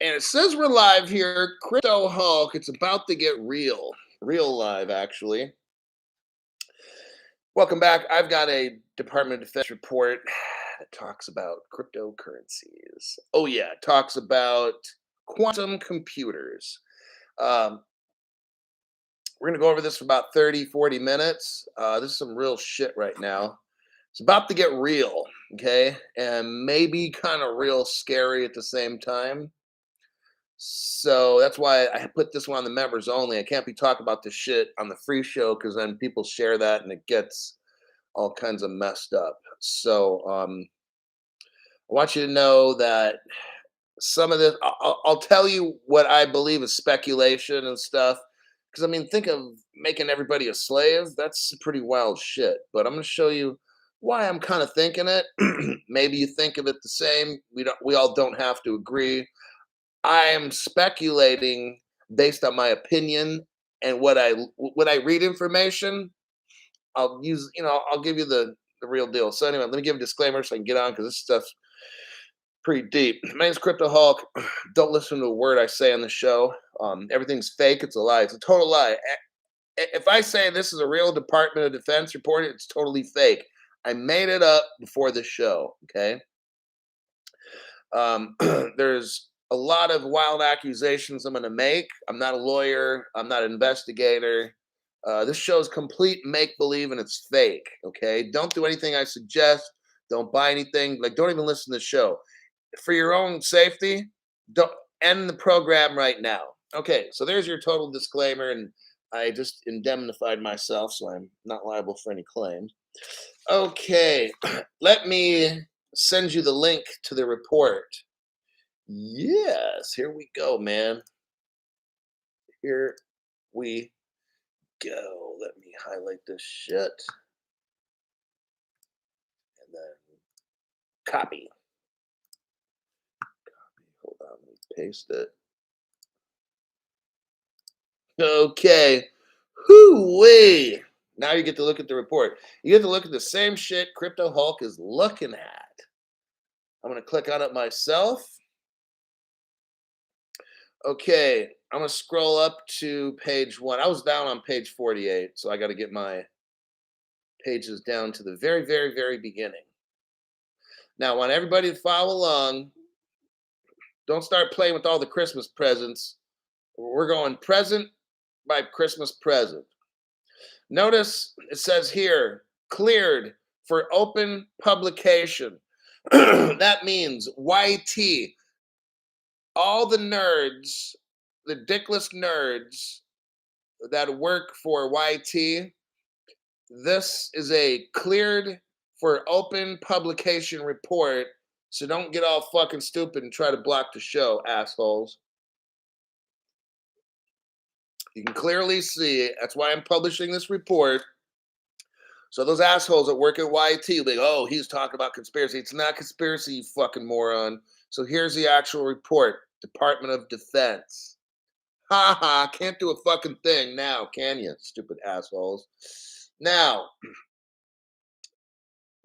And it says we're live here. Crypto Hulk. It's about to get real. Real live, actually. Welcome back. I've got a Department of Defense report that talks about cryptocurrencies. Oh, yeah. It talks about quantum computers. Um, we're going to go over this for about 30, 40 minutes. This is some real shit right now. It's about to get real, okay? And maybe kind of real scary at the same time. So that's why I put this one on the members only. I can't be talking about this shit on the free show because then people share that and it gets all kinds of messed up. So I want you to know that some of this, I'll tell you what I believe is speculation and stuff. Because I mean, think of making everybody a slave. That's pretty wild shit. But I'm going to show you why I'm kind of thinking it. Maybe you think of it the same. We all don't have to agree. I am speculating based on my opinion and when I read information, I'll use I'll give you the real deal. So anyway, let me give a disclaimer so I can get on because this stuff's pretty deep. My name's Crypto Hulk. Don't listen to a word I say on the show. Everything's fake. It's a lie. It's a total lie. If I say this is a real Department of Defense report, it's totally fake. I made it up before the show. Okay. There's a lot of wild accusations I'm going to make. I'm not a lawyer. I'm not an investigator. This show is complete make believe and it's fake. Okay. Don't do anything I suggest. Don't buy anything. Like, don't even listen to the show. For your own safety, don't end the program right now. Okay. So there's your total disclaimer. And I just indemnified myself. So I'm not liable for any claims. Okay. Let me send you the link to the report. Yes, here we go, man. Here we go. Let me highlight this shit and then copy. Hold on, let me paste it. Okay. Hoo-wee. Now you get to look at the report. You get to look at the same shit Crypto Hulk is looking at. I'm going to click on it myself. Okay, I'm going to scroll up to page 1. I was down on page 48, so I got to get my pages down to the very, very, very beginning. Now, I want everybody to follow along. Don't start playing with all the Christmas presents. We're going present by Christmas present. Notice it says here, cleared for open publication. That means YT. All the nerds, the dickless nerds that work for YT, this is a cleared for open publication report. So don't get all fucking stupid and try to block the show, assholes. You can clearly see it. That's why I'm publishing this report. So those assholes that work at YT will be like, oh, he's talking about conspiracy. It's not conspiracy, you fucking moron. So here's the actual report. Department of Defense. Ha ha, can't do a fucking thing now, can you, stupid assholes? Now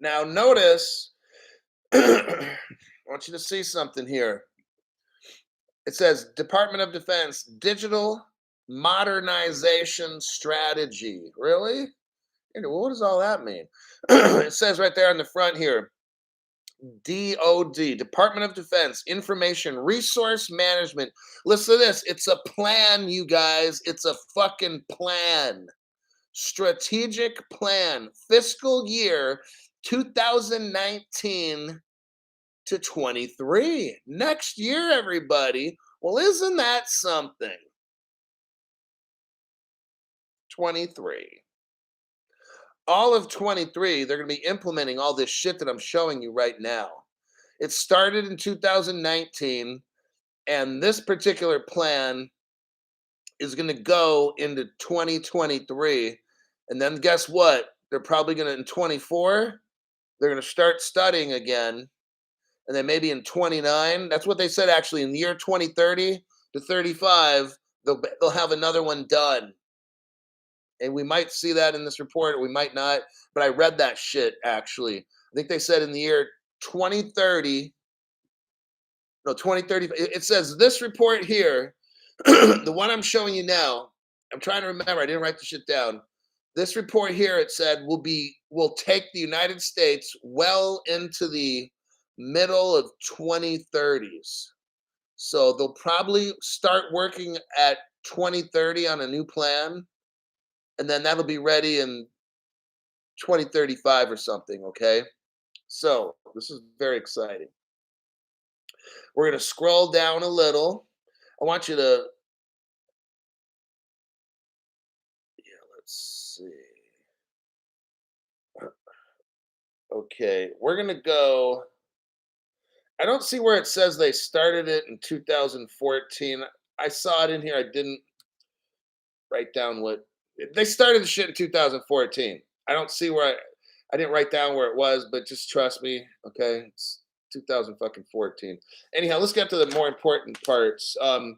notice, I want you to see something here. It says Department of Defense Digital Modernization Strategy. Really? What does all that mean? It says right there on the front here, DOD, Department of Defense, Information Resource Management. Listen to this. It's a plan, you guys. It's a fucking plan. Strategic plan. Fiscal year 2019 to 23. Next year, everybody. Well, isn't that something? 23. All of 23, they're going to be implementing all this shit that I'm showing you right now. It started in 2019, and this particular plan is going to go into 2023. And then guess what? They're probably going to, in 24, they're going to start studying again. And then maybe in 29, that's what they said actually, in the year 2030 to 35, they'll have another one done. And we might see that in this report, or we might not. But I read that shit, actually. I think they said in the year 2030, No, 2030. It says this report here, the one I'm showing you now. I'm trying to remember. I didn't write the shit down. This report here, it said, will take the United States well into the middle of 2030s. So they'll probably start working at 2030 on a new plan, and then that'll be ready in 2035 or something. Okay. So this is very exciting. We're going to scroll down a little. I want you to, yeah, let's see. Okay, we're going to go. I don't see where it says they started it in 2014. I saw it in here. I didn't write down what they started the shit in 2014. I don't see where I didn't write down where it was, but just trust me, okay? It's 2014. Anyhow, let's get to the more important parts. We're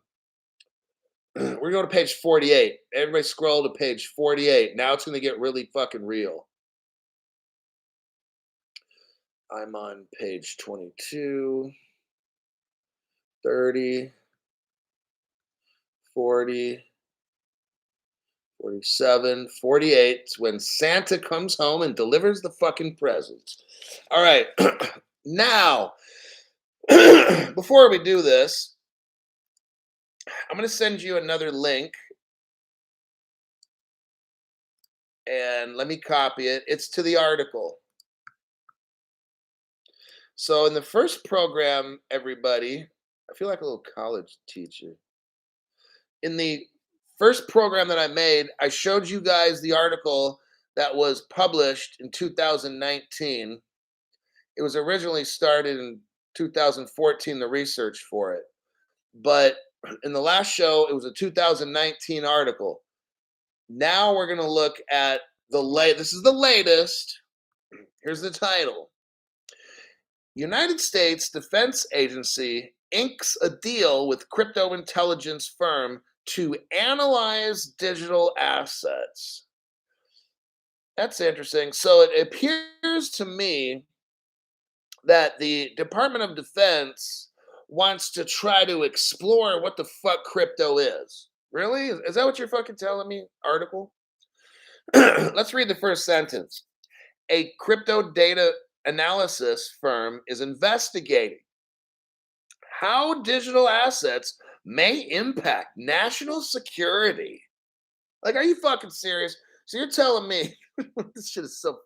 going to page 48. Everybody scroll to page 48. Now it's going to get really fucking real. I'm on page 22, 30, 40, 47, 48. It's when Santa comes home and delivers the fucking presents. All right. Now, before we do this, I'm going to send you another link. And let me copy it. It's to the article. So in the first program, everybody, I feel like a little college teacher. In the first program that I made, I showed you guys the article that was published in 2019. It was originally started in 2014, the research for it. But in the last show, it was a 2019 article. Now we're going to look at this is the latest. Here's the title. United States Defense Agency inks a deal with crypto intelligence firm to analyze digital assets. That's interesting. So it appears to me that the Department of Defense wants to try to explore what the fuck crypto is. Really? Is that what you're fucking telling me, article? Let's read the first sentence. A crypto data analysis firm is investigating how digital assets may impact national security. Like, are you fucking serious? So you're telling me this shit is so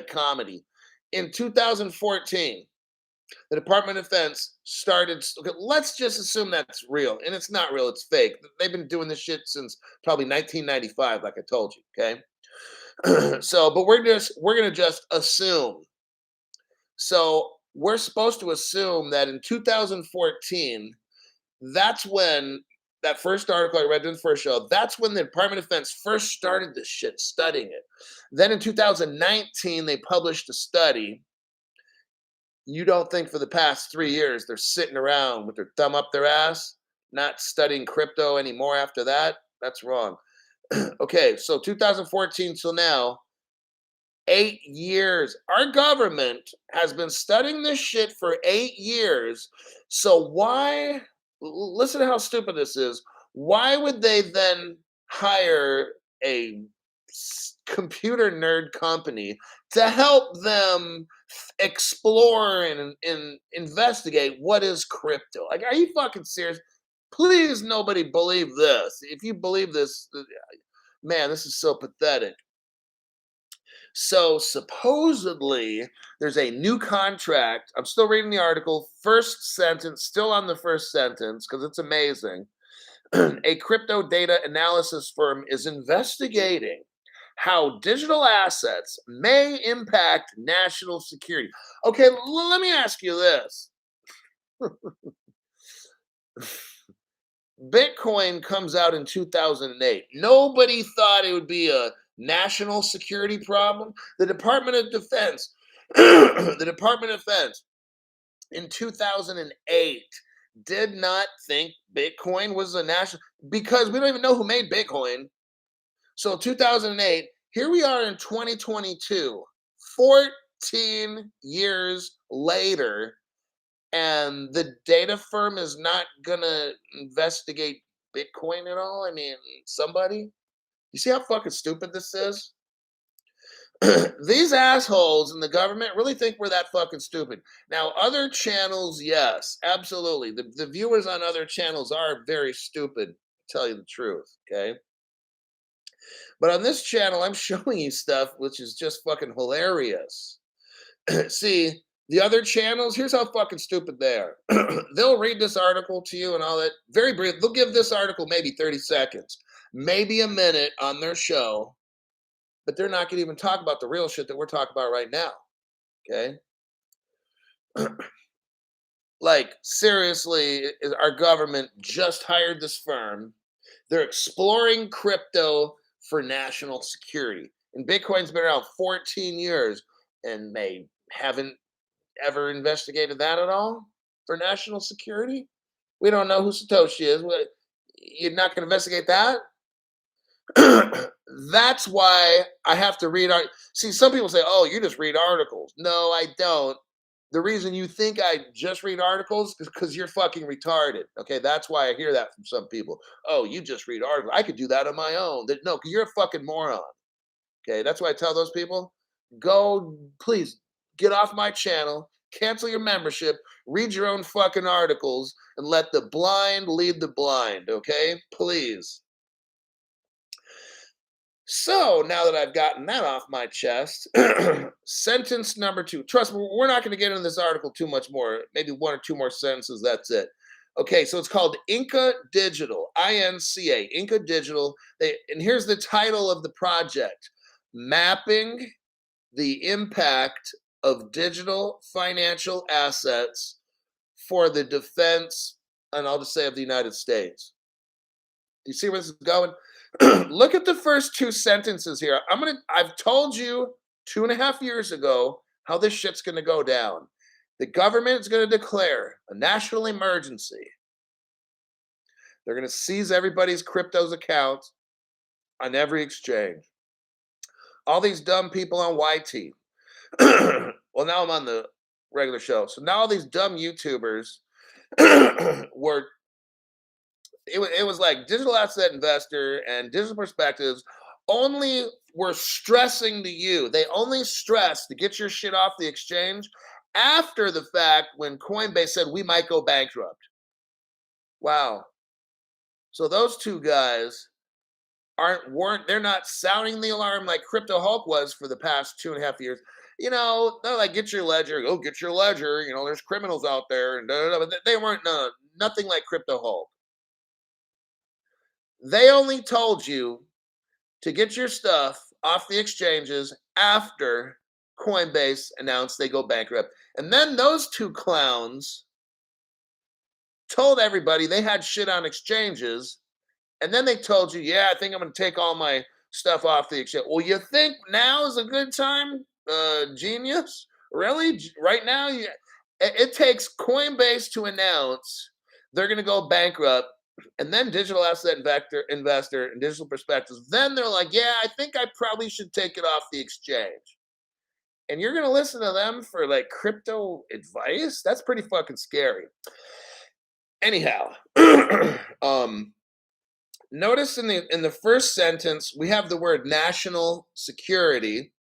comedy. In 2014, the Department of Defense started. Okay, let's just assume that's real, and it's not real. It's fake. They've been doing this shit since probably 1995, like I told you. Okay, so but we're gonna just assume. So we're supposed to assume that in 2014, that's when that first article I read in the first show, that's when the Department of Defense first started this shit, studying it. Then in 2019, they published a study. You don't think for the past 3 years they're sitting around with their thumb up their ass, not studying crypto anymore after that? That's wrong. Okay, so 2014 till now, 8 years. Our government has been studying this shit for 8 years. So why, listen to how stupid this is. Why would they then hire a computer nerd company to help them explore and investigate what is crypto? Like, are you fucking serious? Please, nobody believe this. If you believe this, man, this is so pathetic. So supposedly there's a new contract. I'm still reading the article. First sentence, still on the first sentence because it's amazing. A crypto data analysis firm is investigating how digital assets may impact national security. Okay, let me ask you this. Bitcoin comes out in 2008. Nobody thought it would be a national security problem. The Department of Defense, the Department of Defense in 2008 did not think Bitcoin was a national, because we don't even know who made Bitcoin. So 2008, here we are in 2022, 14 years later, and the data firm is not gonna investigate Bitcoin at all? I mean, somebody? You see how fucking stupid this is? These assholes in the government really think we're that fucking stupid. Now, other channels, yes, absolutely. The viewers on other channels are very stupid, to tell you the truth, okay? But on this channel, I'm showing you stuff which is just fucking hilarious. See, the other channels, here's how fucking stupid they are. They'll read this article to you and all that. Very brief. They'll give this article maybe 30 seconds, maybe a minute on their show, but they're not going to even talk about the real shit that we're talking about right now. Okay. Like, seriously, our government just hired this firm. They're exploring crypto for national security. And Bitcoin's been around 14 years, and they haven't ever investigated that at all for national security? We don't know who Satoshi is. You're not going to investigate that? That's why I have to read. See, some people say, "Oh, you just read articles." No, I don't. The reason you think I just read articles is because you're fucking retarded. Okay, that's why I hear that from some people. Oh, you just read articles. I could do that on my own. No, because you're a fucking moron. Okay, that's why I tell those people, go, please get off my channel, cancel your membership, read your own fucking articles, and let the blind lead the blind. Okay, please. So now that I've gotten that off my chest, sentence number 2. Trust me, we're not going to get into this article too much more. Maybe 1 or 2 more sentences. That's it. Okay, so it's called Inca Digital, INCA, Inca Digital. And here's the title of the project: Mapping the Impact of Digital Financial Assets for the Defense, and I'll just say of the United States. You see where this is going? Look at the first 2 sentences here. I've told you 2.5 years ago how this shit's gonna go down. The government is gonna declare a national emergency. They're gonna seize everybody's crypto's accounts on every exchange. All these dumb people on YT. Well, now I'm on the regular show. So now all these dumb YouTubers were it was like Digital Asset Investor and Digital Perspectives only were stressing to you. They only stress to get your shit off the exchange after the fact when Coinbase said we might go bankrupt. Wow. So those 2 guys they're not sounding the alarm like Crypto Hulk was for the past 2.5 years. You know, they're like, get your ledger, go get your ledger. You know, there's criminals out there, and but they weren't nothing like Crypto Hulk. They only told you to get your stuff off the exchanges after Coinbase announced they go bankrupt. And then those 2 clowns told everybody they had shit on exchanges. And then they told you, yeah, I think I'm going to take all my stuff off the exchange. Well, you think now is a good time, genius? Really? Right now? It takes Coinbase to announce they're going to go bankrupt, and then Digital Asset Investor and Digital Perspectives. Then they're like, yeah, I think I probably should take it off the exchange. And you're going to listen to them for like crypto advice? That's pretty fucking scary. Anyhow, notice in the first sentence we have the word national security.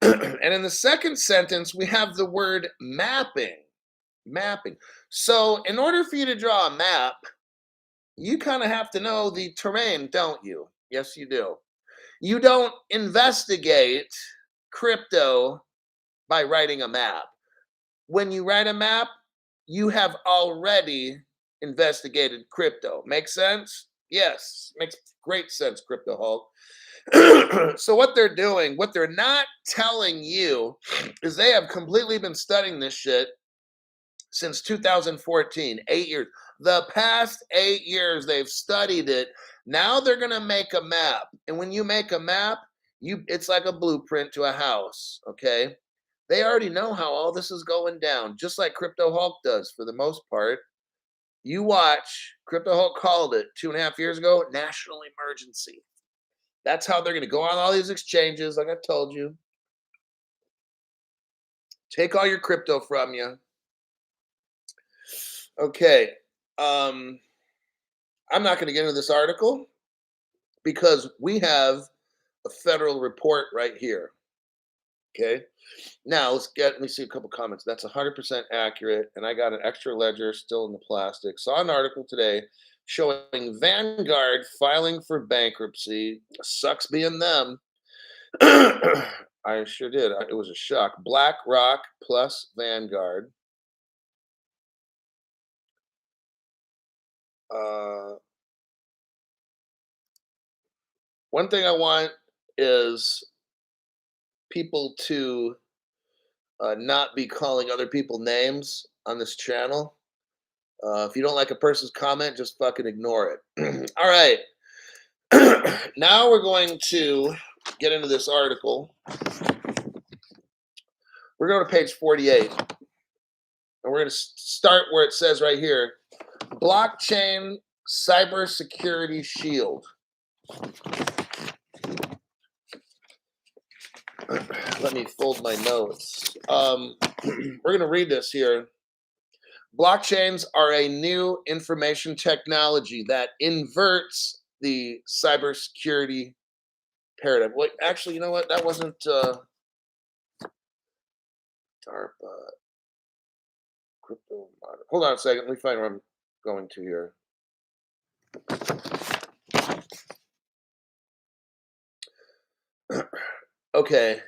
And in the second sentence we have the word mapping. So in order for you to draw a map, you kind of have to know the terrain, don't you? Yes, you do. You don't investigate crypto by writing a map. When you write a map, you have already investigated crypto. Make sense? Yes, makes great sense, Crypto Hulk. So what they're doing, what they're not telling you, is they have completely been studying this shit since 2014, 8 years. The past 8 years, they've studied it. Now they're going to make a map. And when you make a map, it's like a blueprint to a house, okay? They already know how all this is going down, just like Crypto Hulk does for the most part. You watch, Crypto Hulk called it 2.5 years ago, national emergency. That's how they're going to go on all these exchanges, like I told you. Take all your crypto from you. Okay. Um, I'm not going to get into this article because we have a federal report right here. Okay. Now let me see a couple comments. That's 100% accurate. And I got an extra ledger still in the plastic. Saw an article today showing Vanguard filing for bankruptcy. Sucks being them. I sure did. It was a shock. BlackRock plus Vanguard. Uh, One thing I want is people to not be calling other people names on this channel. If you don't like a person's comment, just fucking ignore it. All right. Now we're going to get into this article. We're going to page 48. And we're going to start where it says right here, blockchain cybersecurity shield. Let me fold my notes. We're going to read this here. Blockchains are a new information technology that inverts the cybersecurity paradigm. Wait, actually, you know what? That wasn't DARPA. Crypto model. Hold on a second. Let me find where I'm going to here. Okay.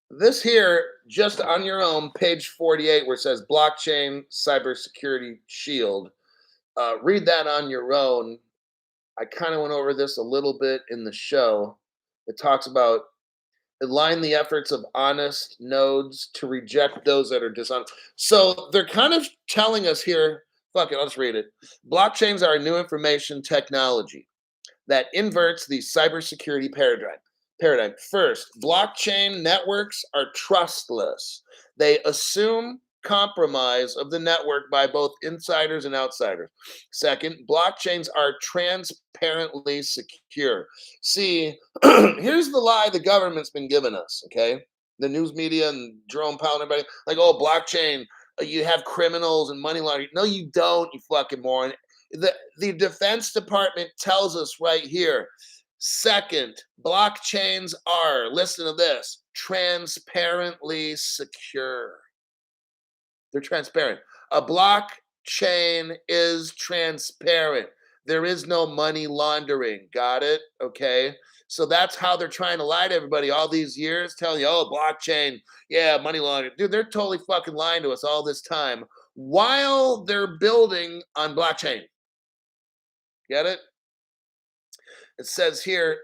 This here, just on your own, page 48, where it says blockchain cybersecurity shield. Read that on your own. I kind of went over this a little bit in the show. It talks about align the efforts of honest nodes to reject those that are dishonest. So they're kind of telling us here, fuck it, let's read it. Blockchains are a new information technology that inverts the cybersecurity paradigm. First, blockchain networks are trustless. They assume compromise of the network by both insiders and outsiders. Second, blockchains are transparently secure. See, here's the lie the government's been giving us, okay? The news media and Jerome Powell and everybody, like, oh, blockchain, you have criminals and money laundering. No, you don't, you fucking moron. The Defense Department tells us right here. Second, blockchains are, listen to this, transparently secure. They're transparent. A blockchain is transparent. There is no money laundering. Got it? Okay. So that's how they're trying to lie to everybody all these years, telling you, oh, blockchain, yeah, money laundering. Dude, they're totally fucking lying to us all this time while they're building on blockchain. Get it? It says here,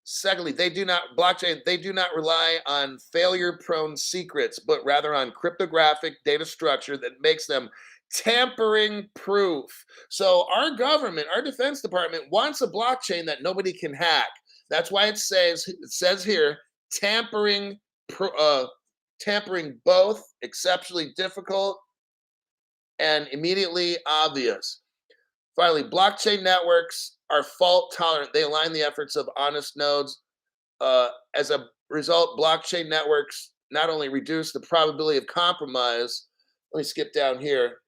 secondly, they do not rely on failure-prone secrets, but rather on cryptographic data structure that makes them tampering proof. So our government, our Defense Department wants a blockchain that nobody can hack. That's why it says here, tampering both exceptionally difficult and immediately obvious. Finally, blockchain networks are fault tolerant. They align the efforts of honest nodes. As a result, blockchain networks not only reduce the probability of compromise. Let me skip down here.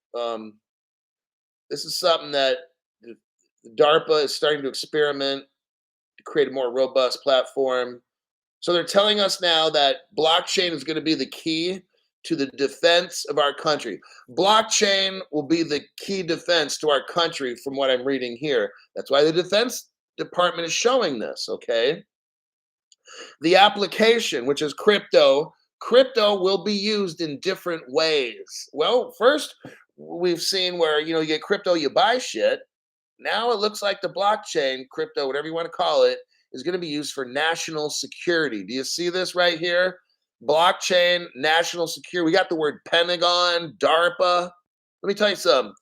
This is something that DARPA is starting to experiment to create a more robust platform. So they're telling us now that blockchain is going to be the key to the defense of our country. Blockchain will be the key defense to our country from what I'm reading here. That's why the Defense Department is showing this, okay? The application, which is crypto will be used in different ways. Well, first, we've seen where, you get crypto, you buy shit. Now it looks like the blockchain, crypto, whatever you want to call it, is going to be used for national security. Do you see this right here? Blockchain, national security. We got the word Pentagon, DARPA. Let me tell you something.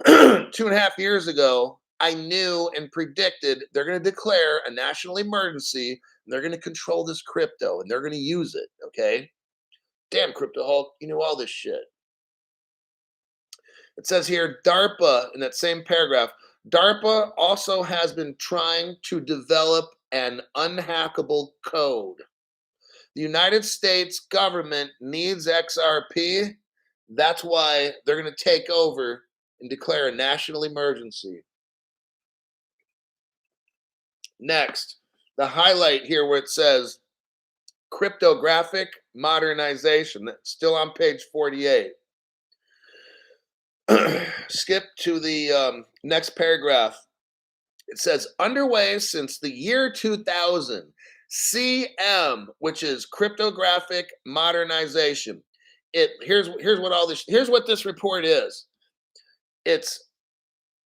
2.5 years ago, I knew and predicted they're going to declare a national emergency and they're going to control this crypto and they're going to use it. Okay. Damn, Crypto Hulk, you know all this shit. It says here, DARPA, in that same paragraph, DARPA also has been trying to develop and unhackable code. The United States government needs XRP. That's why they're going to take over and declare a national emergency. Next, the highlight here where it says cryptographic modernization. That's still on page 48. Skip to the next paragraph. It says underway since the year 2000, CM, which is cryptographic modernization. Here's what this report is. It's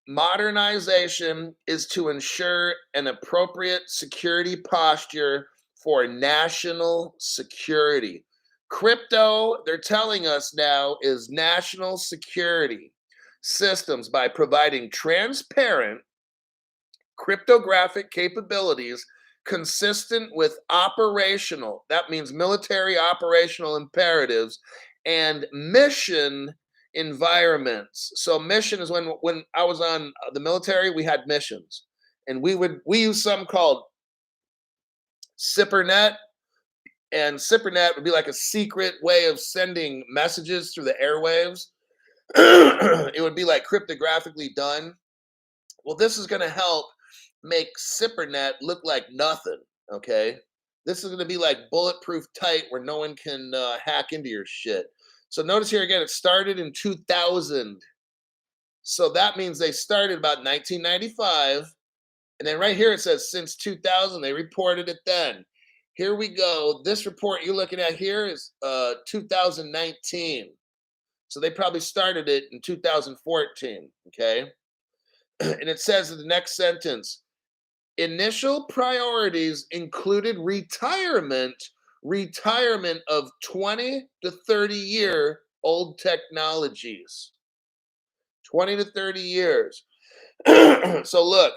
modernization is to ensure an appropriate security posture for national security. Crypto, they're telling us now, is national security systems by providing transparent cryptographic capabilities consistent with operational, that means military operational imperatives, and mission environments. So mission is when I was on the military, we had missions, and we use something called SIPRNet, and SIPRNet would be like a secret way of sending messages through the airwaves. It would be like cryptographically done. Well, this is going to help make SIPRNet look like nothing, okay? This is going to be like bulletproof tight where no one can hack into your shit. So notice here again, it started in 2000. So that means they started about 1995. And then right here it says since 2000, they reported it then. Here we go. This report you're looking at here is 2019. So they probably started it in 2014, okay? And it says in the next sentence, initial priorities included retirement of 20 to 30 year old technologies. 20 to 30 years. So look,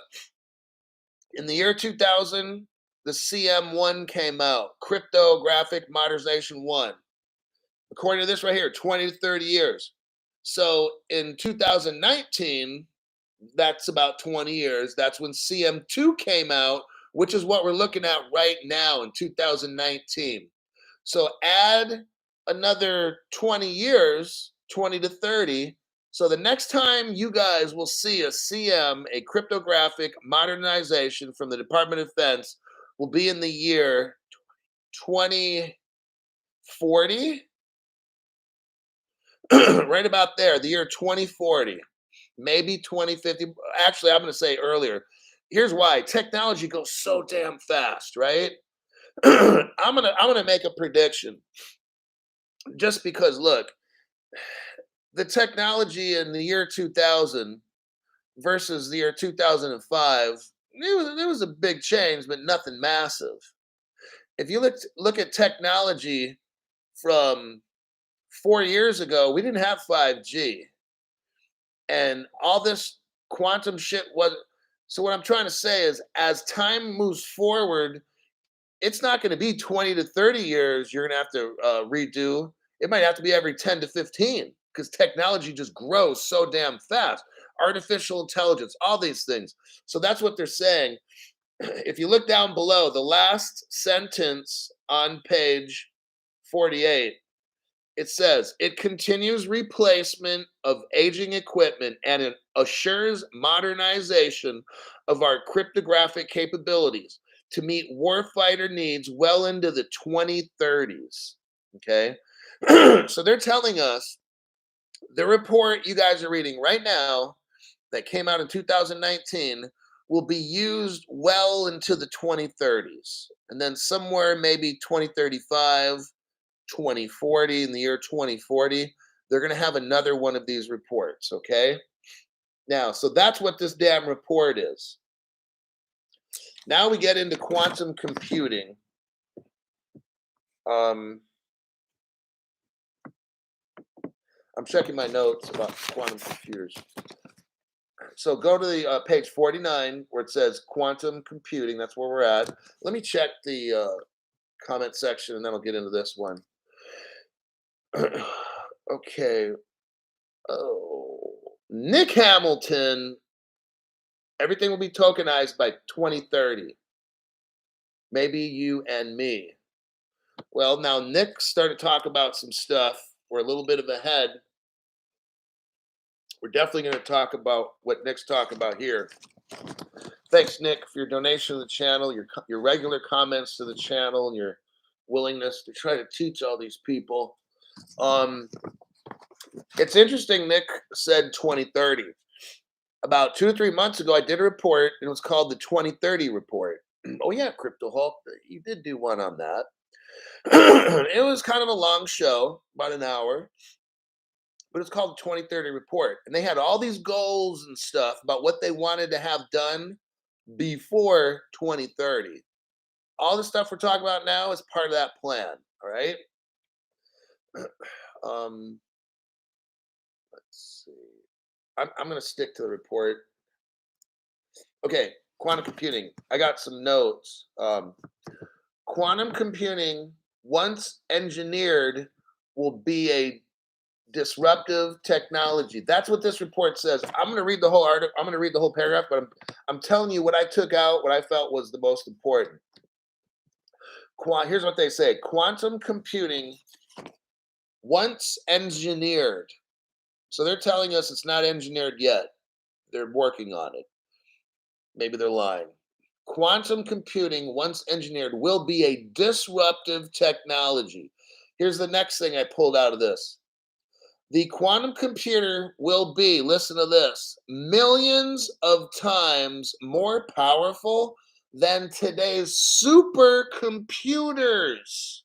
in the year 2000, the CM1 came out, Cryptographic Modernization 1. According to this right here, 20 to 30 years. So in 2019, that's about 20 years. That's when CM2 came out, which is what we're looking at right now in 2019. So add another 20 years, 20 to 30. So the next time you guys will see a CM, a cryptographic modernization from the Department of Defense, will be in the year 2040. Right about there, the year 2040. Maybe 2050. Actually, I'm going to say earlier. Here's why. Technology goes so damn fast, right? I'm gonna make a prediction. Just because look, the technology in the year 2000 versus the year 2005, there was a big change, but nothing massive. If you look at technology from 4 years ago, we didn't have 5G. And all this quantum shit was. So what I'm trying to say is as time moves forward, it's not going to be 20 to 30 years you're going to have to redo. It might have to be every 10 to 15 because technology just grows so damn fast. Artificial intelligence, all these things. So that's what they're saying. If you look down below, the last sentence on page 48, it says, it continues replacement of aging equipment and it assures modernization of our cryptographic capabilities to meet warfighter needs well into the 2030s. Okay. So they're telling us the report you guys are reading right now that came out in 2019 will be used well into the 2030s. And then somewhere maybe 2035, 2040, in the year 2040, they're going to have another one of these reports, okay? Now, so that's what this damn report is. Now we get into quantum computing. I'm checking my notes about quantum computers. So go to the page 49 where it says quantum computing. That's where we're at. Let me check the comment section and then I'll get into this one. Okay. Oh, Nick Hamilton. Everything will be tokenized by 2030. Maybe you and me. Well, now Nick started talking about some stuff. We're a little bit of ahead. We're definitely going to talk about what Nick's talking about here. Thanks, Nick, for your donation to the channel, your regular comments to the channel, and your willingness to try to teach all these people. It's interesting. Nick said 2030. About 2 or 3 months ago, I did a report, and it was called the 2030 report. Oh yeah, Crypto Hulk, you did do one on that. It was kind of a long show, about an hour, but it's called the 2030 report, and they had all these goals and stuff about what they wanted to have done before 2030. All the stuff we're talking about now is part of that plan. All right. Let's see. I'm going to stick to the report. Okay, quantum computing. I got some notes. Quantum computing, once engineered, will be a disruptive technology. That's what this report says. I'm going to read the whole article. I'm going to read the whole paragraph, but I'm telling you what I took out, what I felt was the most important. Here's what they say. Quantum computing, once engineered. So they're telling us it's not engineered yet. They're working on it. Maybe they're lying. Quantum computing, once engineered, will be a disruptive technology. Here's the next thing I pulled out of this. The quantum computer will be, listen to this, millions of times more powerful than today's supercomputers.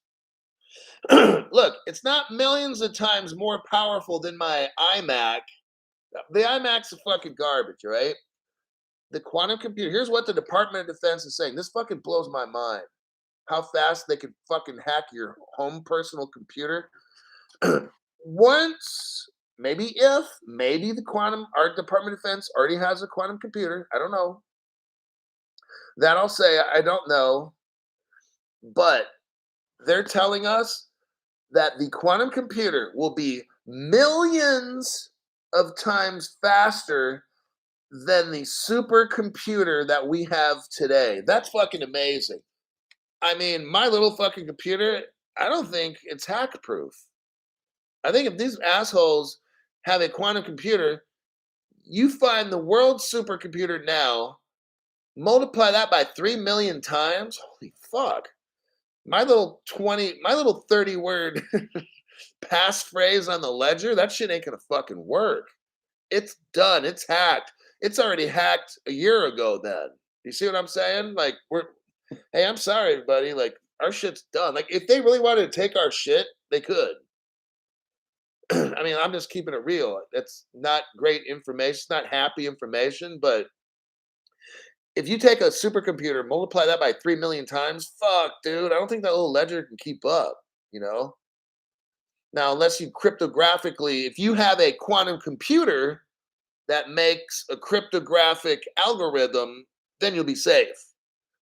Look, it's not millions of times more powerful than my iMac. The iMac's a fucking garbage, right? The quantum computer, here's what the Department of Defense is saying. This fucking blows my mind. How fast they can fucking hack your home personal computer. Once, maybe our Department of Defense already has a quantum computer. I don't know. That I'll say, I don't know. But they're telling us that the quantum computer will be millions of times faster than the supercomputer that we have today. That's fucking amazing. I mean, my little fucking computer, I don't think it's hack proof. I think if these assholes have a quantum computer, you find the world's supercomputer now, multiply that by 3 million times. Holy fuck. My little 30 word passphrase on the ledger, that shit ain't gonna fucking work. It's done. It's hacked. It's already hacked a year ago then. You see what I'm saying? Like, hey, I'm sorry, everybody. Like, our shit's done. Like, if they really wanted to take our shit, they could. I mean, I'm just keeping it real. That's not great information. It's not happy information, but if you take a supercomputer, multiply that by 3 million times, fuck, dude. I don't think that little ledger can keep up, you know? Now, unless you cryptographically, if you have a quantum computer that makes a cryptographic algorithm, then you'll be safe.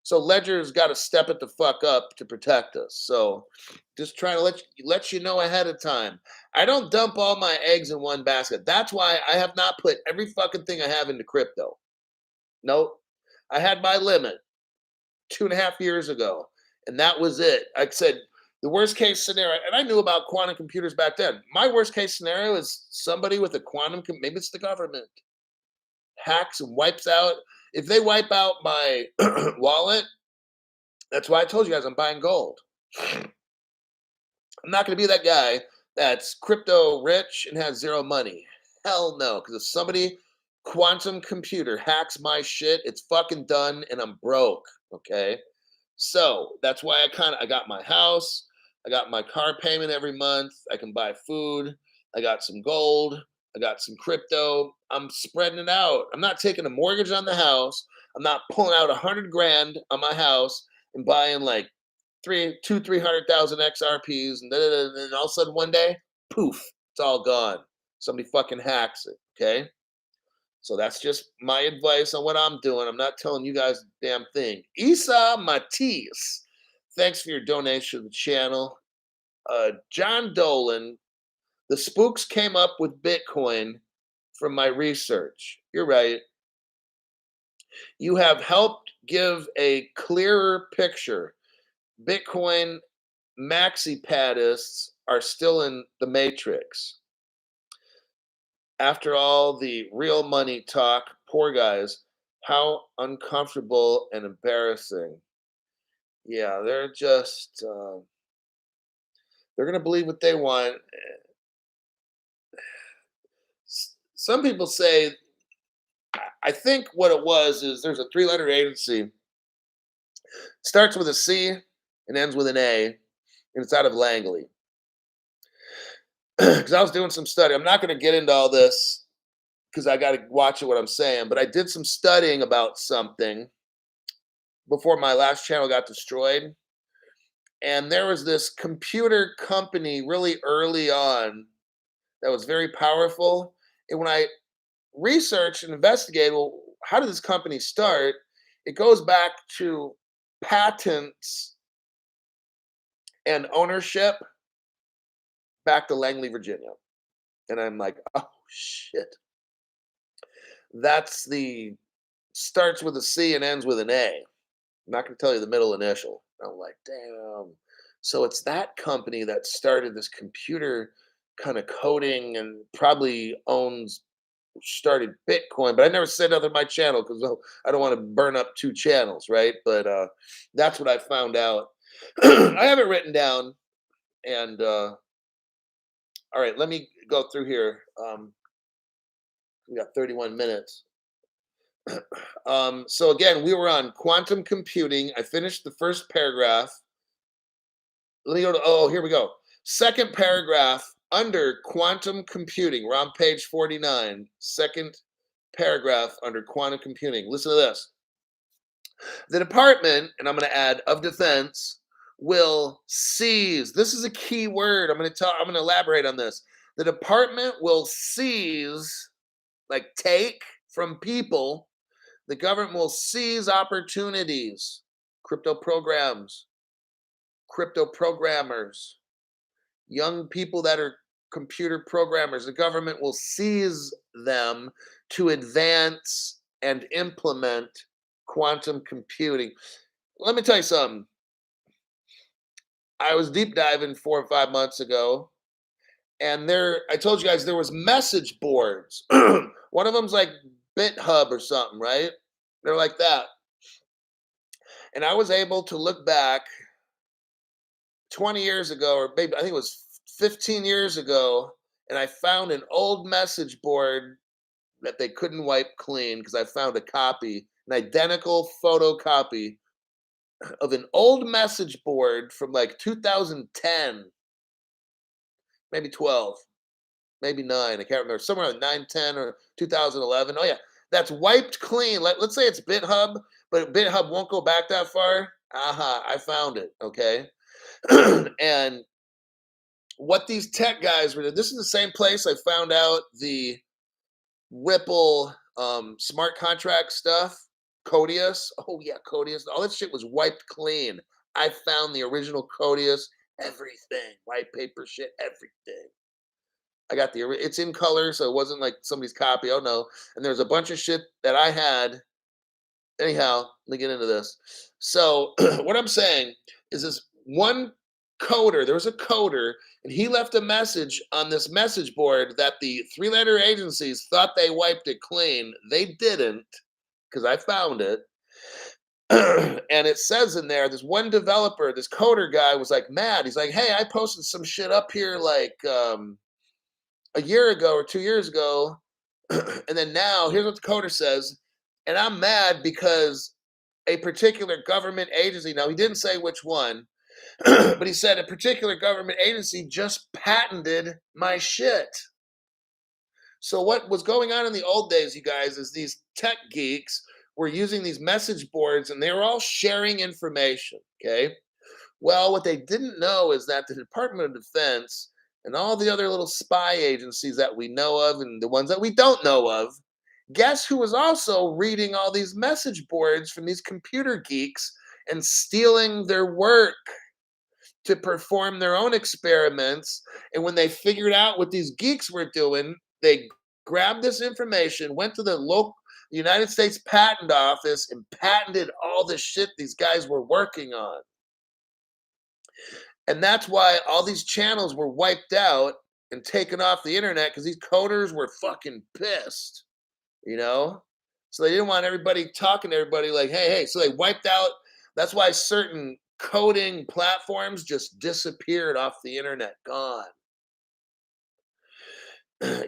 So Ledger's got to step it the fuck up to protect us. So just trying to let you know ahead of time. I don't dump all my eggs in one basket. That's why I have not put every fucking thing I have into crypto. Nope. I had my limit 2.5 years ago, and that was it. I said the worst case scenario, and I knew about quantum computers back then. My worst case scenario is somebody with a maybe it's the government, hacks and wipes out. If they wipe out my wallet, that's why I told you guys I'm buying gold. I'm not going to be that guy that's crypto rich and has zero money. Hell no, because if somebody quantum computer hacks my shit, it's fucking done and I'm broke. Okay. So that's why I got my house, I got my car payment every month, I can buy food, I got some gold, I got some crypto. I'm spreading it out. I'm not taking a mortgage on the house. I'm not pulling out 100 grand on my house and buying like 300,000 XRPs and then all of a sudden one day, poof, it's all gone. Somebody fucking hacks it. Okay. So that's just my advice on what I'm doing. I'm not telling you guys a damn thing. Isa Matisse, thanks for your donation to the channel. John Dolan, the spooks came up with Bitcoin from my research. You're right. You have helped give a clearer picture. Bitcoin maxi padists are still in the matrix. After all the real money talk, poor guys, how uncomfortable and embarrassing. Yeah, they're going to believe what they want. Some people say, I think what it was is there's a three-letter agency, starts with a C and ends with an A, and it's out of Langley. Because I was doing some study. I'm not going to get into all this because I got to watch it what I'm saying, but I did some studying about something before my last channel got destroyed. And there was this computer company really early on that was very powerful. And when I researched and investigated, well, how did this company start? It goes back to patents and ownership back to Langley, Virginia. And I'm like, oh shit. That's the starts with a C and ends with an A. I'm not going to tell you the middle initial. I'm like, damn. So it's that company that started this computer kind of coding and probably started Bitcoin, but I never said nothing on my channel because I don't want to burn up two channels, right? But that's what I found out. I have it written down, and all right, let me go through here. We got 31 minutes. So again, we were on quantum computing. I finished the first paragraph. Let me go to, oh, here we go. Second paragraph under quantum computing. We're on page 49. Second paragraph under quantum computing. Listen to this. The Department, and I'm going to add, of Defense will seize. This is a key word. I'm going to elaborate on this. The department will seize, like take from people. The government will seize opportunities, crypto programs, crypto programmers, young people that are computer programmers. The government will seize them to advance and implement quantum computing. Let me tell you something. I was deep diving 4 or 5 months ago, and I told you guys there was message boards. One of them's like BitHub or something, right? They're like that. And I was able to look back 20 years ago, or maybe I think it was 15 years ago, and I found an old message board that they couldn't wipe clean because I found a copy, an identical photocopy of an old message board from like 2010, maybe 12, maybe 9. I can't remember. Somewhere in 9, 10, or 2011. Oh, yeah. That's wiped clean. Let's say it's BitHub, but BitHub won't go back that far. Aha, I found it. Okay. And what these tech guys were doing, this is the same place I found out the Ripple smart contract stuff. Codius. Oh, yeah, Codius. All that shit was wiped clean. I found the original Codius, everything, white paper shit, everything. I got it's in color, so it wasn't like somebody's copy. Oh, no. And there's a bunch of shit that I had. Anyhow, let me get into this. So, what I'm saying is this one coder, there was a coder, and he left a message on this message board that the three-letter agencies thought they wiped it clean. They didn't, because I found it. And it says in there, this one developer, this coder guy was like mad. He's like, hey, I posted some shit up here like a year ago or 2 years ago. And then now, here's what the coder says. And I'm mad because a particular government agency, now he didn't say which one, but he said a particular government agency just patented my shit. So what was going on in the old days, you guys, is these tech geeks were using these message boards and they were all sharing information, okay? Well, what they didn't know is that the Department of Defense and all the other little spy agencies that we know of and the ones that we don't know of, guess who was also reading all these message boards from these computer geeks and stealing their work to perform their own experiments? And when they figured out what these geeks were doing, they grabbed this information, went to the United States Patent Office and patented all the shit these guys were working on. And that's why all these channels were wiped out and taken off the internet because these coders were fucking pissed, you know? So they didn't want everybody talking to everybody like, hey, hey. So they wiped out. That's why certain coding platforms just disappeared off the internet, gone.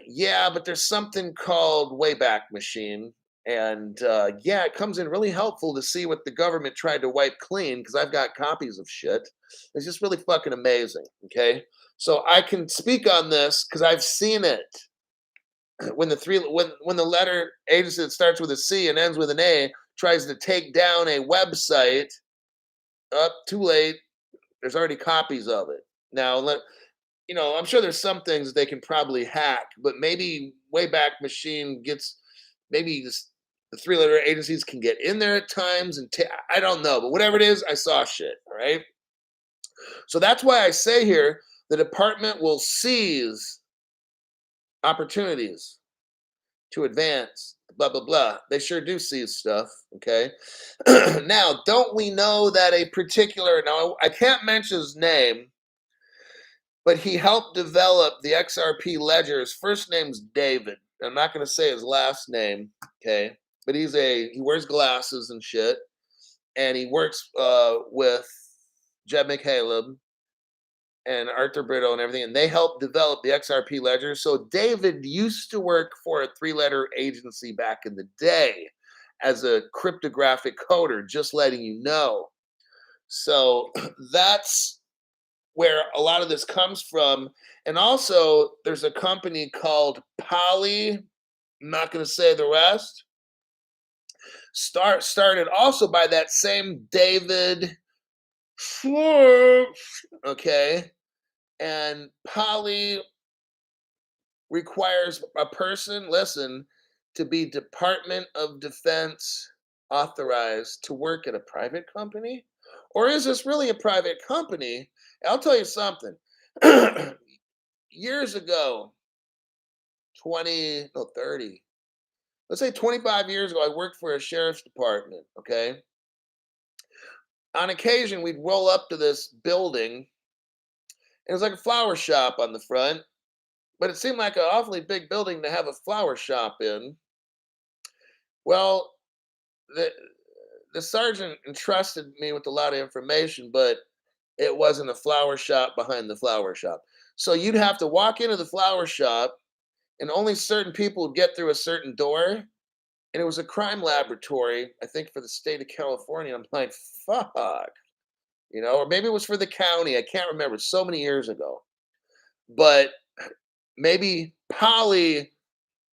Yeah, but there's something called Wayback Machine. And yeah, it comes in really helpful to see what the government tried to wipe clean because I've got copies of shit. It's just really fucking amazing. Okay. So I can speak on this because I've seen it. When the letter agency that starts with a C and ends with an A tries to take down a website, up too late. There's already copies of it. Now I'm sure there's some things that they can probably hack, but maybe Wayback Machine gets maybe the three-letter agencies can get in there at times and I don't know, but whatever it is, I saw shit. All right. So that's why I say here the department will seize opportunities to advance. Blah blah blah. They sure do seize stuff. Okay. Now, don't we know that a particular I can't mention his name, but he helped develop the XRP ledger. His first name's David. I'm not going to say his last name, okay? But he wears glasses and shit, and he works with Jed McCaleb and Arthur Brito and everything, and they helped develop the XRP ledger. So David used to work for a three-letter agency back in the day as a cryptographic coder, just letting you know. So that's where a lot of this comes from. And also, there's a company called Poly. I'm not going to say the rest. Started also by that same David Schwartz. Okay. And Poly requires a person, listen, to be Department of Defense authorized to work at a private company? Or is this really a private company? I'll tell you something. Years ago, 30, let's say 25 years ago, I worked for a sheriff's department, okay? On occasion, we'd roll up to this building. It was like a flower shop on the front, but it seemed like an awfully big building to have a flower shop in. Well, the sergeant entrusted me with a lot of information, but it wasn't a flower shop behind the flower shop. So you'd have to walk into the flower shop, and only certain people would get through a certain door. And it was a crime laboratory, I think, for the state of California. I'm like, fuck, or maybe it was for the county. I can't remember. So many years ago, but maybe Poly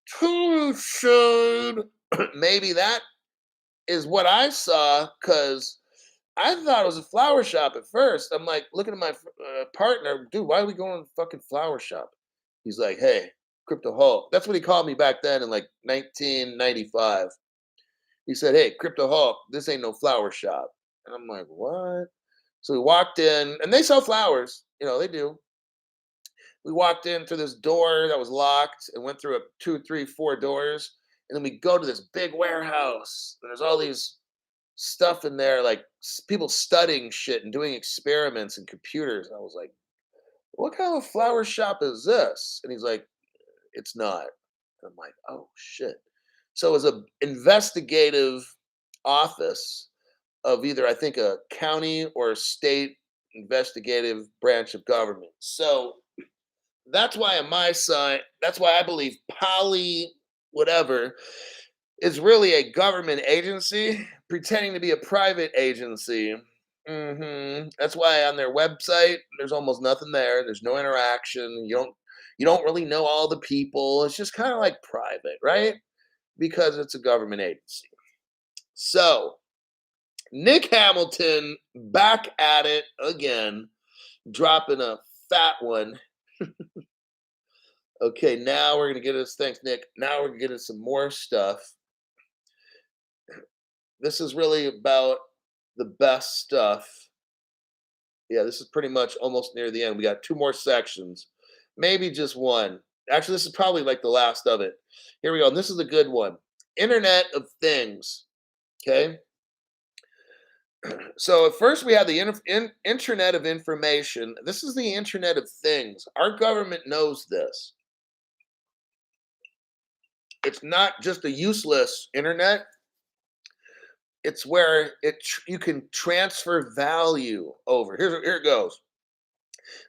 should. Maybe that is what I saw because I thought it was a flower shop at first. I'm like looking at my partner, dude, why are we going to the fucking flower shop? He's like, hey, Crypto Hulk. That's what he called me back then in like 1995. He said, hey, Crypto Hulk, this ain't no flower shop. And I'm like, what? So we walked in, and they sell flowers. They do. We walked in through this door that was locked and went through 2, 3, 4 doors. And then we go to this big warehouse. And there's all these stuff in there, like people studying shit and doing experiments and computers. And I was like, what kind of flower shop is this? And he's like, it's not. And I'm like, oh shit. So it was an investigative office of either, I think, a county or a state investigative branch of government. So that's why on my side, that's why I believe Poly whatever is really a government agency pretending to be a private agency. That's why on their website there's almost nothing there. There's no interaction. You don't really know all the people. It's just kind of like private, right? Because it's a government agency. So Nick Hamilton back at it again, dropping a fat one. Okay, now we're gonna get us. Thanks, Nick. Now we're gonna get into some more stuff. This is really about the best stuff. Yeah, this is pretty much almost near the end. We got 2 more sections, maybe just one. Actually, this is probably like the last of it. Here we go. And this is a good one. Internet of Things. Okay. So at first we have the Internet of Information. This is the Internet of Things. Our government knows this. It's not just a useless internet. It's where you can transfer value over. Here it goes.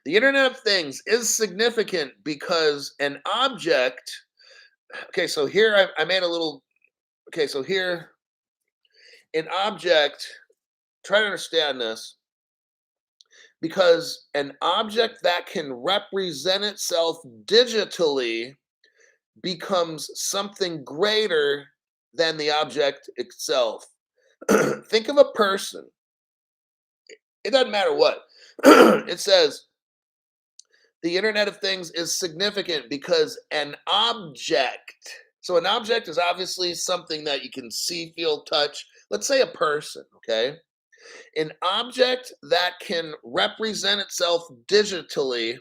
The Internet of Things is significant because an object. Okay, so here I made a little. Okay, so here an object. Try to understand this. Because an object that can represent itself digitally becomes something greater than the object itself. Think of a person. It doesn't matter what. It says the Internet of Things is significant because an object. So an object is obviously something that you can see, feel, touch. Let's say a person, okay? An object that can represent itself digitally.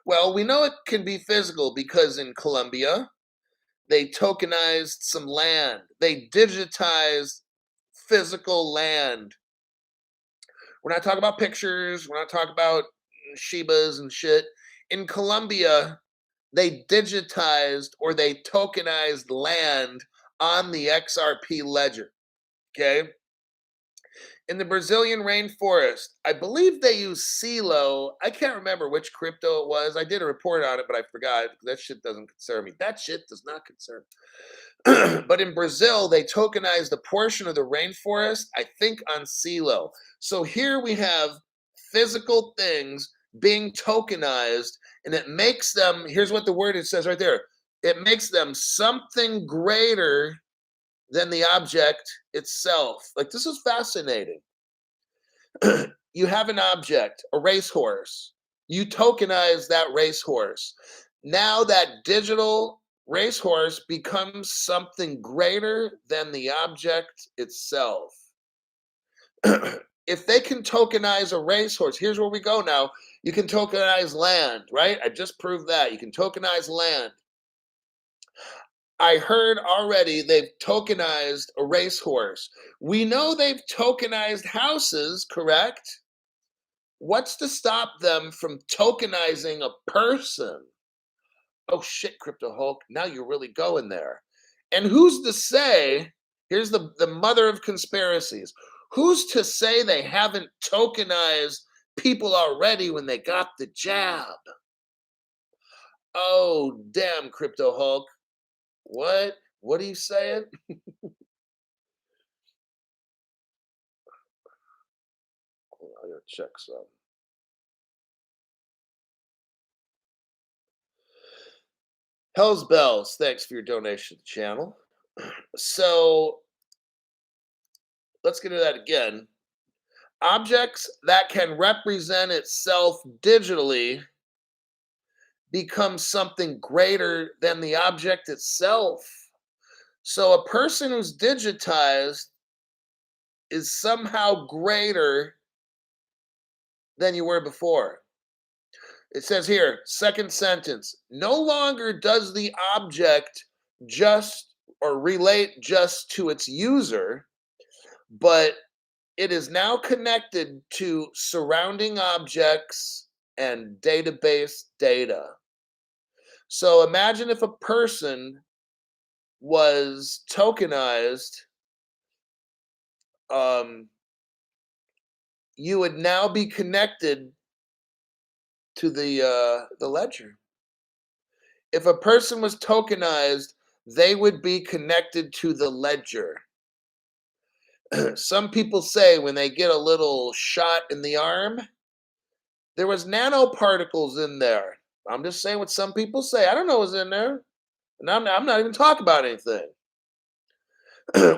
Well, we know it can be physical because in Colombia, they tokenized some land. They digitized physical land. We're not talking about pictures. We're not talking about Shibas and shit. In Colombia, they digitized or they tokenized land on the XRP ledger. Okay. In the Brazilian rainforest, I believe they use CELO. I can't remember which crypto it was. I did a report on it, but I forgot. That shit doesn't concern me. That shit does not concern me. But in Brazil, they tokenized a portion of the rainforest, I think on CELO. So here we have physical things being tokenized, and it makes them, here's what the word it says right there, it makes them something greater than the object itself. Like, this is fascinating. You have an object, a racehorse. You tokenize that racehorse. Now that digital racehorse becomes something greater than the object itself. If they can tokenize a racehorse, here's where we go now. You can tokenize land, right? I just proved that. You can tokenize land. I heard already they've tokenized a racehorse. We know they've tokenized houses, correct? What's to stop them from tokenizing a person? Oh shit, Crypto Hulk, now you're really going there. And who's to say, here's the mother of conspiracies, who's to say they haven't tokenized people already when they got the jab? Oh, damn, Crypto Hulk. What? What are you saying? I gotta check some. Hell's Bells, thanks for your donation to the channel. So let's get to that again. Objects that can represent itself digitally become something greater than the object itself. So a person who's digitized is somehow greater than you were before. It says here, second sentence, no longer does the object just or relate just to its user, but it is now connected to surrounding objects and database data. So imagine if a person was tokenized, you would now be connected to the ledger. If a person was tokenized, they would be connected to the ledger. Some people say when they get a little shot in the arm, there was nanoparticles in there. I'm just saying what some people say. I don't know what's in there. And I'm not even talking about anything.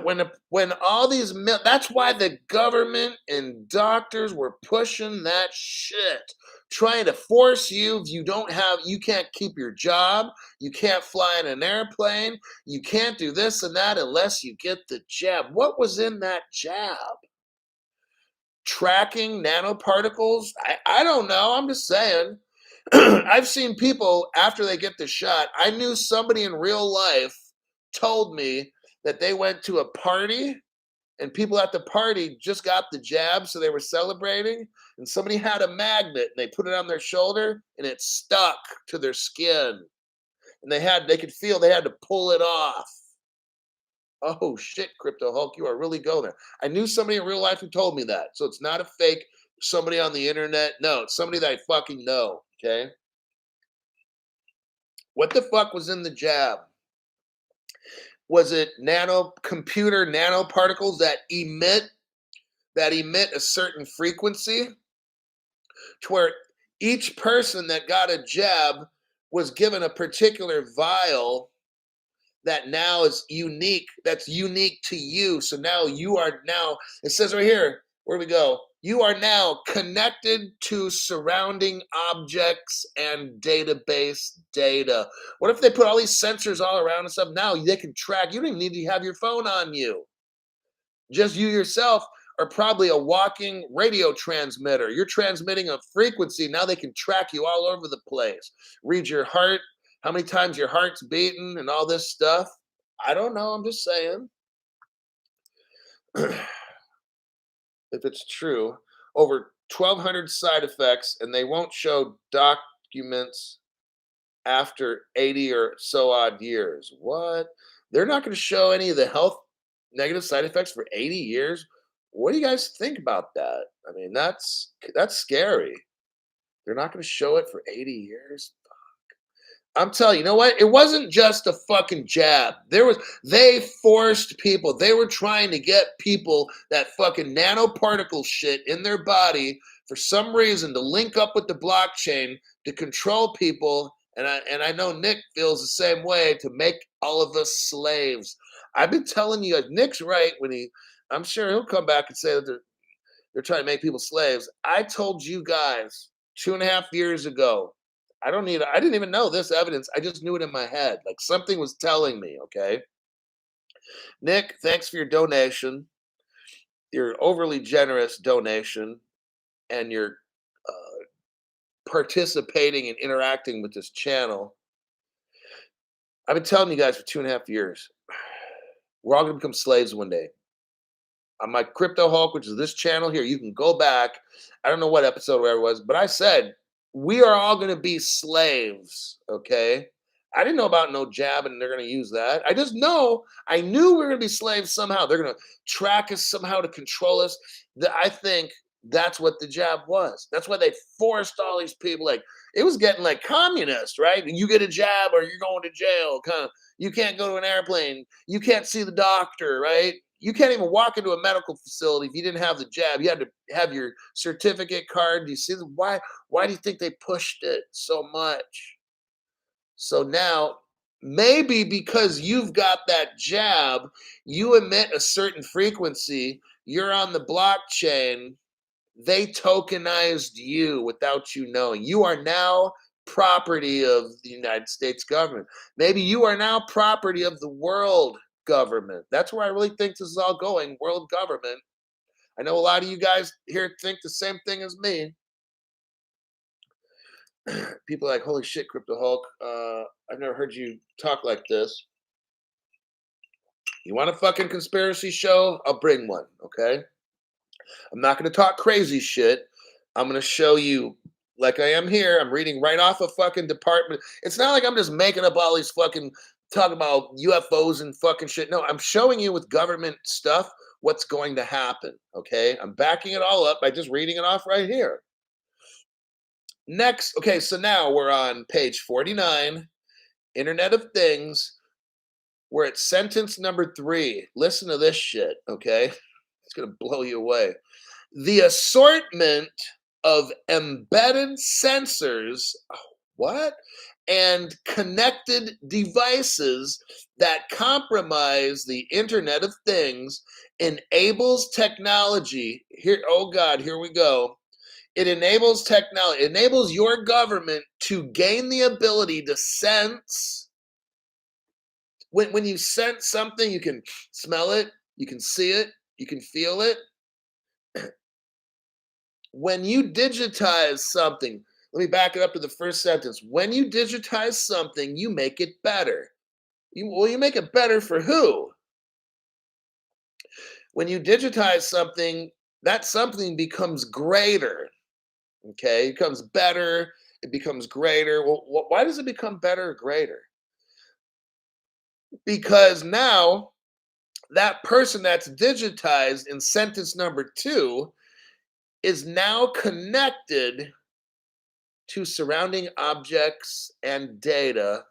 when all these that's why the government and doctors were pushing that shit, trying to force you. If you can't keep your job, you can't fly in an airplane, you can't do this and that unless you get the jab. What was in that jab? Tracking nanoparticles? I don't know. I'm just saying. I've seen people after they get the shot. I knew somebody in real life told me that they went to a party and people at the party just got the jab, so they were celebrating, and somebody had a magnet and they put it on their shoulder and it stuck to their skin. And they could feel they had to pull it off. Oh shit, Crypto Hulk, you are really going there. I knew somebody in real life who told me that. So it's not a fake somebody on the internet. No, it's somebody that I fucking know. Okay. What the fuck was in the jab? Was it computer nanoparticles that emit a certain frequency to where each person that got a jab was given a particular vial that now is unique, that's unique to you. So now it says right here, where do we go? You are now connected to surrounding objects and database data. What if they put all these sensors all around and stuff? Now they can track. You don't even need to have your phone on you. Just you yourself are probably a walking radio transmitter. You're transmitting a frequency. Now they can track you all over the place. Read your heart, how many times your heart's beating and all this stuff. I don't know. I'm just saying. If it's true, over 1,200 side effects, and they won't show documents after 80 or so odd years. What? They're not going to show any of the health negative side effects for 80 years? What do you guys think about that? I mean, that's scary. They're not going to show it for 80 years? I'm telling you, you know what? It wasn't just a fucking jab. They forced people. They were trying to get people that fucking nanoparticle shit in their body for some reason to link up with the blockchain to control people. And I know Nick feels the same way, to make all of us slaves. I've been telling you, Nick's right I'm sure he'll come back and say that they're trying to make people slaves. I told you guys 2.5 years ago. I didn't even know this evidence. I just knew it in my head. Like something was telling me, okay? Nick, thanks for your donation, your overly generous donation, and your participating and interacting with this channel. I've been telling you guys for 2.5 years, we're all going to become slaves one day. On my Crypto Hulk, which is this channel here, you can go back. I don't know what episode where it was, but I said, we are all going to be slaves, okay? I didn't know about no jab and they're going to use that. I knew we were going to be slaves somehow. They're going to track us somehow to control us. I think that's what the jab was. That's why they forced all these people. Like, it was getting like communist, right? You get a jab or you're going to jail. You can't go to an airplane. You can't see the doctor, right? You can't even walk into a medical facility if you didn't have the jab. You had to have your certificate card. Do you see why? Why do you think they pushed it so much? So now, maybe because you've got that jab, you emit a certain frequency, you're on the blockchain, they tokenized you without you knowing. You are now property of the United States government. Maybe you are now property of the world government. That's where I really think this is all going, world government. I know a lot of you guys here think the same thing as me. People are like, holy shit, Crypto Hulk. I've never heard you talk like this. You want a fucking conspiracy show? I'll bring one, okay? I'm not going to talk crazy shit. I'm going to show you, like I am here. I'm reading right off a fucking department. It's not like I'm just making up all these fucking, talking about UFOs and fucking shit. No, I'm showing you with government stuff what's going to happen, okay? I'm backing it all up by just reading it off right here. Next, okay, so now we're on page 49, Internet of Things. We're at sentence number 3. Listen to this shit, okay? It's going to blow you away. The assortment of embedded sensors, what? And connected devices that compromise the Internet of Things enables technology. Here, oh God, here we go. It enables technology, it enables your government to gain the ability to sense. When you sense something, you can smell it, you can see it, you can feel it. When you digitize something, let me back it up to the first sentence. When you digitize something, you make it better. You make it better for who? When you digitize something, that something becomes greater. Okay, it becomes better. It becomes greater. Well, why does it become better or greater? Because now that person that's digitized in sentence number two is now connected to surrounding objects and data.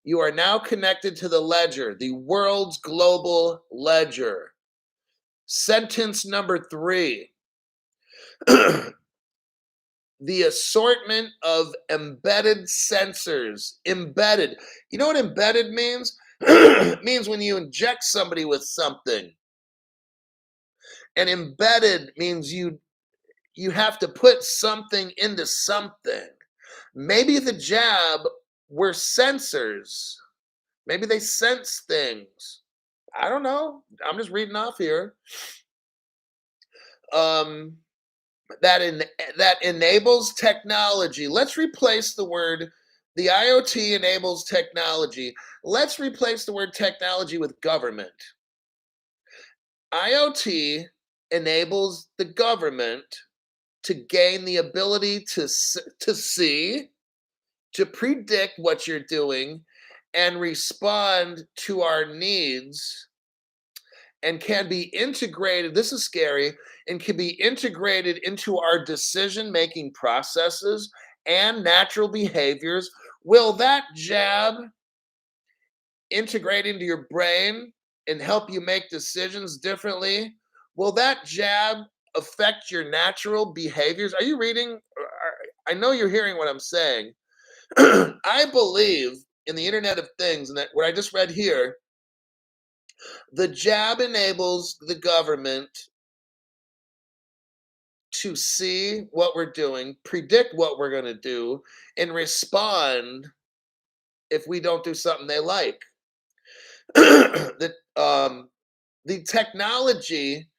You are now connected to the ledger, the world's global ledger. Sentence number three. The assortment of embedded sensors. Embedded. You know what embedded means? It means when you inject somebody with something. And embedded means you have to put something into something. Maybe the jab were sensors. Maybe they sense things. I don't know. I'm just reading off here. Um, that enables technology. Let's replace the word the IoT enables technology. Let's replace the word technology with government. IoT enables the government to gain the ability to see, to predict what you're doing, and respond to our needs, and can be integrated. This is scary, and can be integrated into our decision making processes and natural behaviors. Will that jab integrate into your brain and help you make decisions differently? Will that jab affect your natural behaviors? Are you reading? I know you're hearing what I'm saying. I believe in the Internet of Things, and that what I just read here, the jab enables the government to see what we're doing, predict what we're going to do, and respond if we don't do something they like. The technology,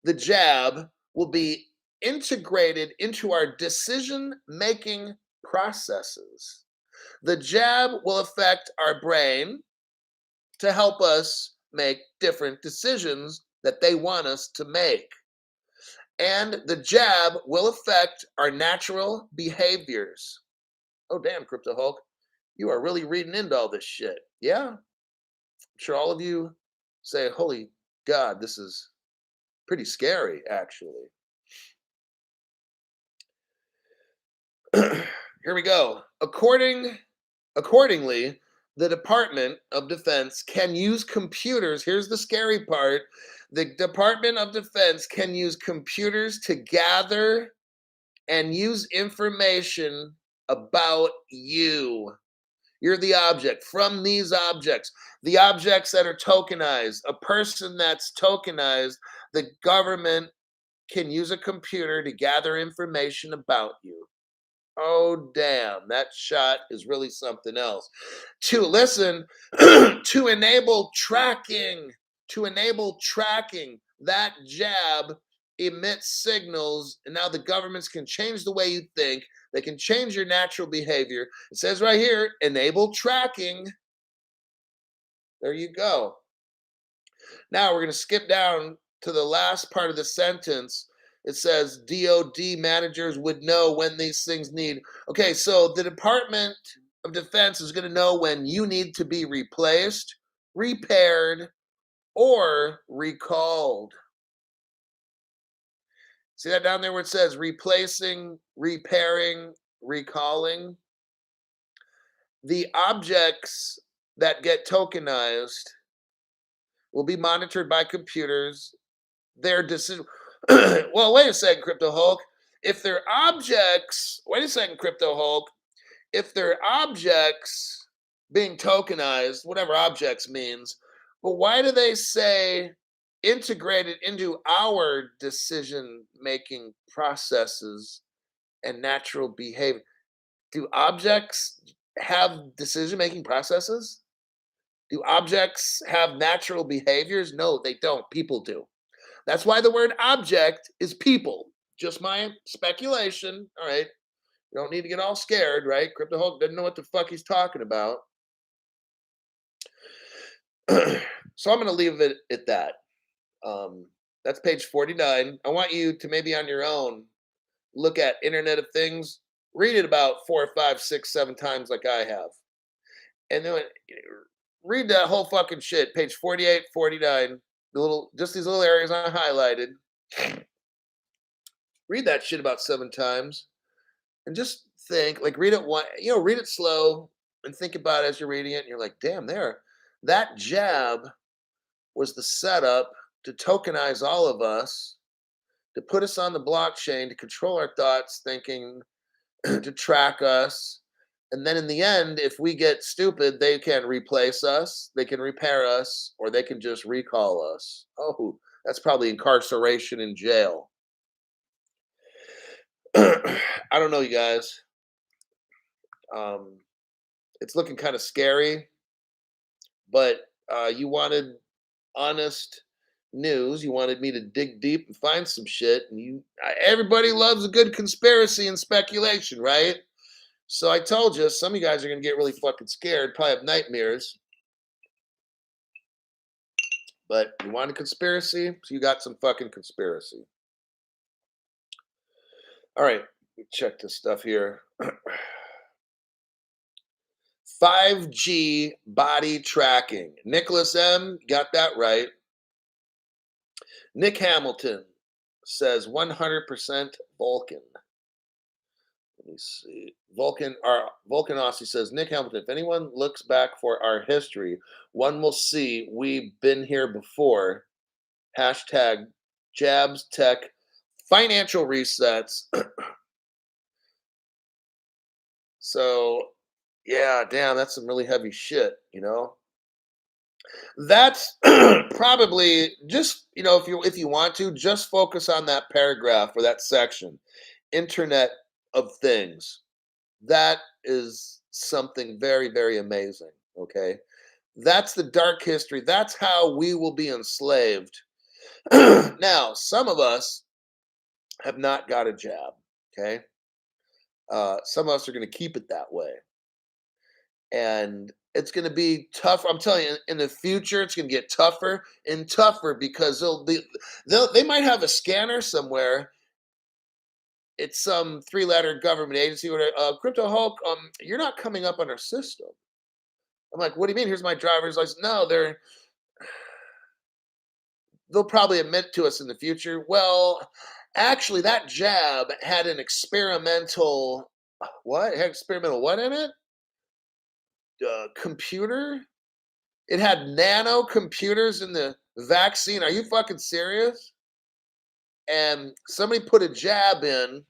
the jab, will be integrated into our decision making processes. The jab will affect our brain to help us make different decisions that they want us to make. And the jab will affect our natural behaviors. Oh, damn, Crypto Hulk. You are really reading into all this shit. Yeah. I'm sure all of you say, holy God, this is pretty scary, actually. Here we go. Accordingly, the Department of Defense can use computers. Here's the scary part. The Department of Defense can use computers to gather and use information about you. You're the object. From these objects, the objects that are tokenized, a person that's tokenized, the government can use a computer to gather information about you. Oh, damn, that shot is really something else. To listen, to enable tracking, that jab emits signals, and now the governments can change the way you think. They can change your natural behavior. It says right here, enable tracking. There you go. Now we're going to skip down to the last part of the sentence. It says DOD managers would know when these things need. Okay, so the Department of Defense is going to know when you need to be replaced, repaired, or recalled. See that down there where it says replacing, repairing, recalling? The objects that get tokenized will be monitored by computers. Their decision. Well, wait a second, Crypto Hulk. If they're objects, wait a second, Crypto Hulk. If they're objects being tokenized, whatever objects means, but why do they say integrated into our decision making processes and natural behavior? Do objects have decision making processes? Do objects have natural behaviors? No, they don't. People do. That's why the word object is people. Just my speculation. All right. You don't need to get all scared, right? Crypto Hulk doesn't know what the fuck he's talking about. So I'm going to leave it at that. Um, that's page 49. I want you to maybe on your own look at Internet of Things, read it about 4, 5, 6, 7 times like I have. And then read that whole fucking shit, page 48, 49, just these little areas I highlighted. Read that shit about 7 times and just think, like read it one, read it slow and think about it as you're reading it. And you're like, damn, that jab was the setup to tokenize all of us, to put us on the blockchain, to control our thoughts, thinking, to track us. And then in the end, if we get stupid, they can replace us, they can repair us, or they can just recall us. Oh, that's probably incarceration in jail. I don't know, you guys. Um, it's looking kind of scary, but you wanted honest news. You wanted me to dig deep and find some shit, and everybody loves a good conspiracy and speculation, right? So I told you, some of you guys are gonna get really fucking scared, probably have nightmares. But you want a conspiracy, so you got some fucking conspiracy. All right, check this stuff here. 5G body tracking. Nicholas M. got that right. Nick Hamilton says 100% Vulcan. Let me see. Vulcan Aussie says, Nick Hamilton, if anyone looks back for our history, one will see we've been here before. Hashtag jabs tech financial resets. So yeah, damn, that's some really heavy shit, That's probably just, if you want to, just focus on that paragraph or that section. Internet of Things. That is something very, very amazing. Okay. That's the dark history. That's how we will be enslaved. Now, some of us have not got a jab. Okay. Some of us are going to keep it that way. And it's going to be tough. I'm telling you, in the future, it's going to get tougher and tougher because they might have a scanner somewhere. It's some 3-letter government agency or Crypto Hulk. You're not coming up on our system. I'm like, what do you mean? Here's my driver's license. No, they'll probably admit to us in the future. Well, actually, that jab had an experimental what? It had experimental what in it? Computer. It had nano computers in the vaccine. Are you fucking serious? And somebody put a jab in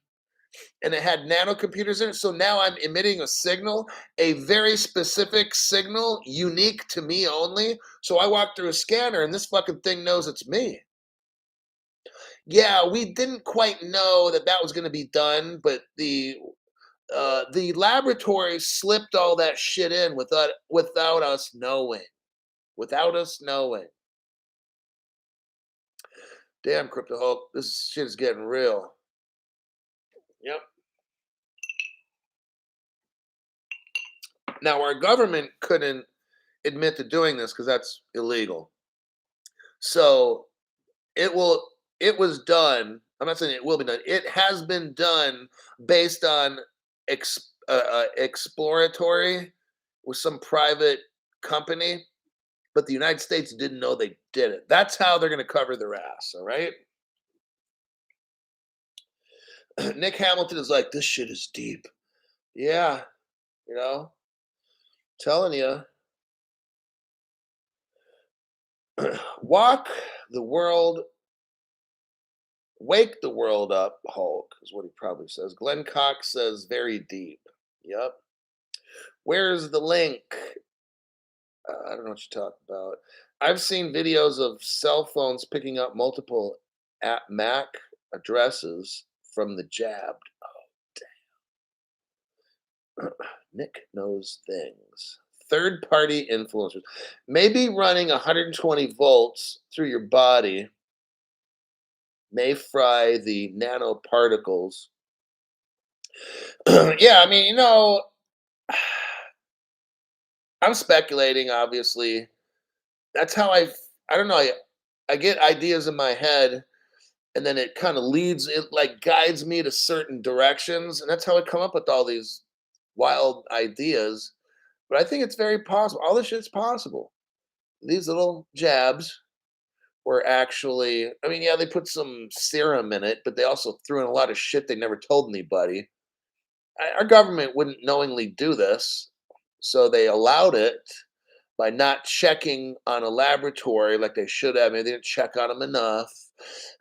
and it had nano computers in it. So now I'm emitting a signal, a very specific signal, unique to me only. So I walk through a scanner and this fucking thing knows it's me. Yeah, we didn't quite know that was going to be done, but the laboratory slipped all that shit in without us knowing. Without us knowing. Damn, Crypto Hulk, this shit is getting real. Yep. Now, our government couldn't admit to doing this because that's illegal. So it was done. I'm not saying it will be done. It has been done based on exploratory with some private company, but the United States didn't know they did it. That's how they're going to cover their ass. All right. Nick Hamilton is like, this shit is deep. Yeah, telling you. Walk the world, wake the world up, Hulk, is what he probably says. Glenn Cox says, very deep. Yep. Where's the link? I don't know what you're talking about. I've seen videos of cell phones picking up multiple MAC addresses from the jabbed. Oh, damn. Nick knows things. Third party influencers. Maybe running 120 volts through your body may fry the nanoparticles. Yeah, I mean, I'm speculating, obviously. That's how I don't know. I get ideas in my head, and then it kind of leads it like guides me to certain directions, and that's how I come up with all these wild ideas. But I think it's very possible. All this shit's possible. These little jabs were actually, I mean, yeah, they put some serum in it, but they also threw in a lot of shit they never told anybody. Our government wouldn't knowingly do this, so they allowed it by not checking on a laboratory like they should have. Maybe they didn't check on them enough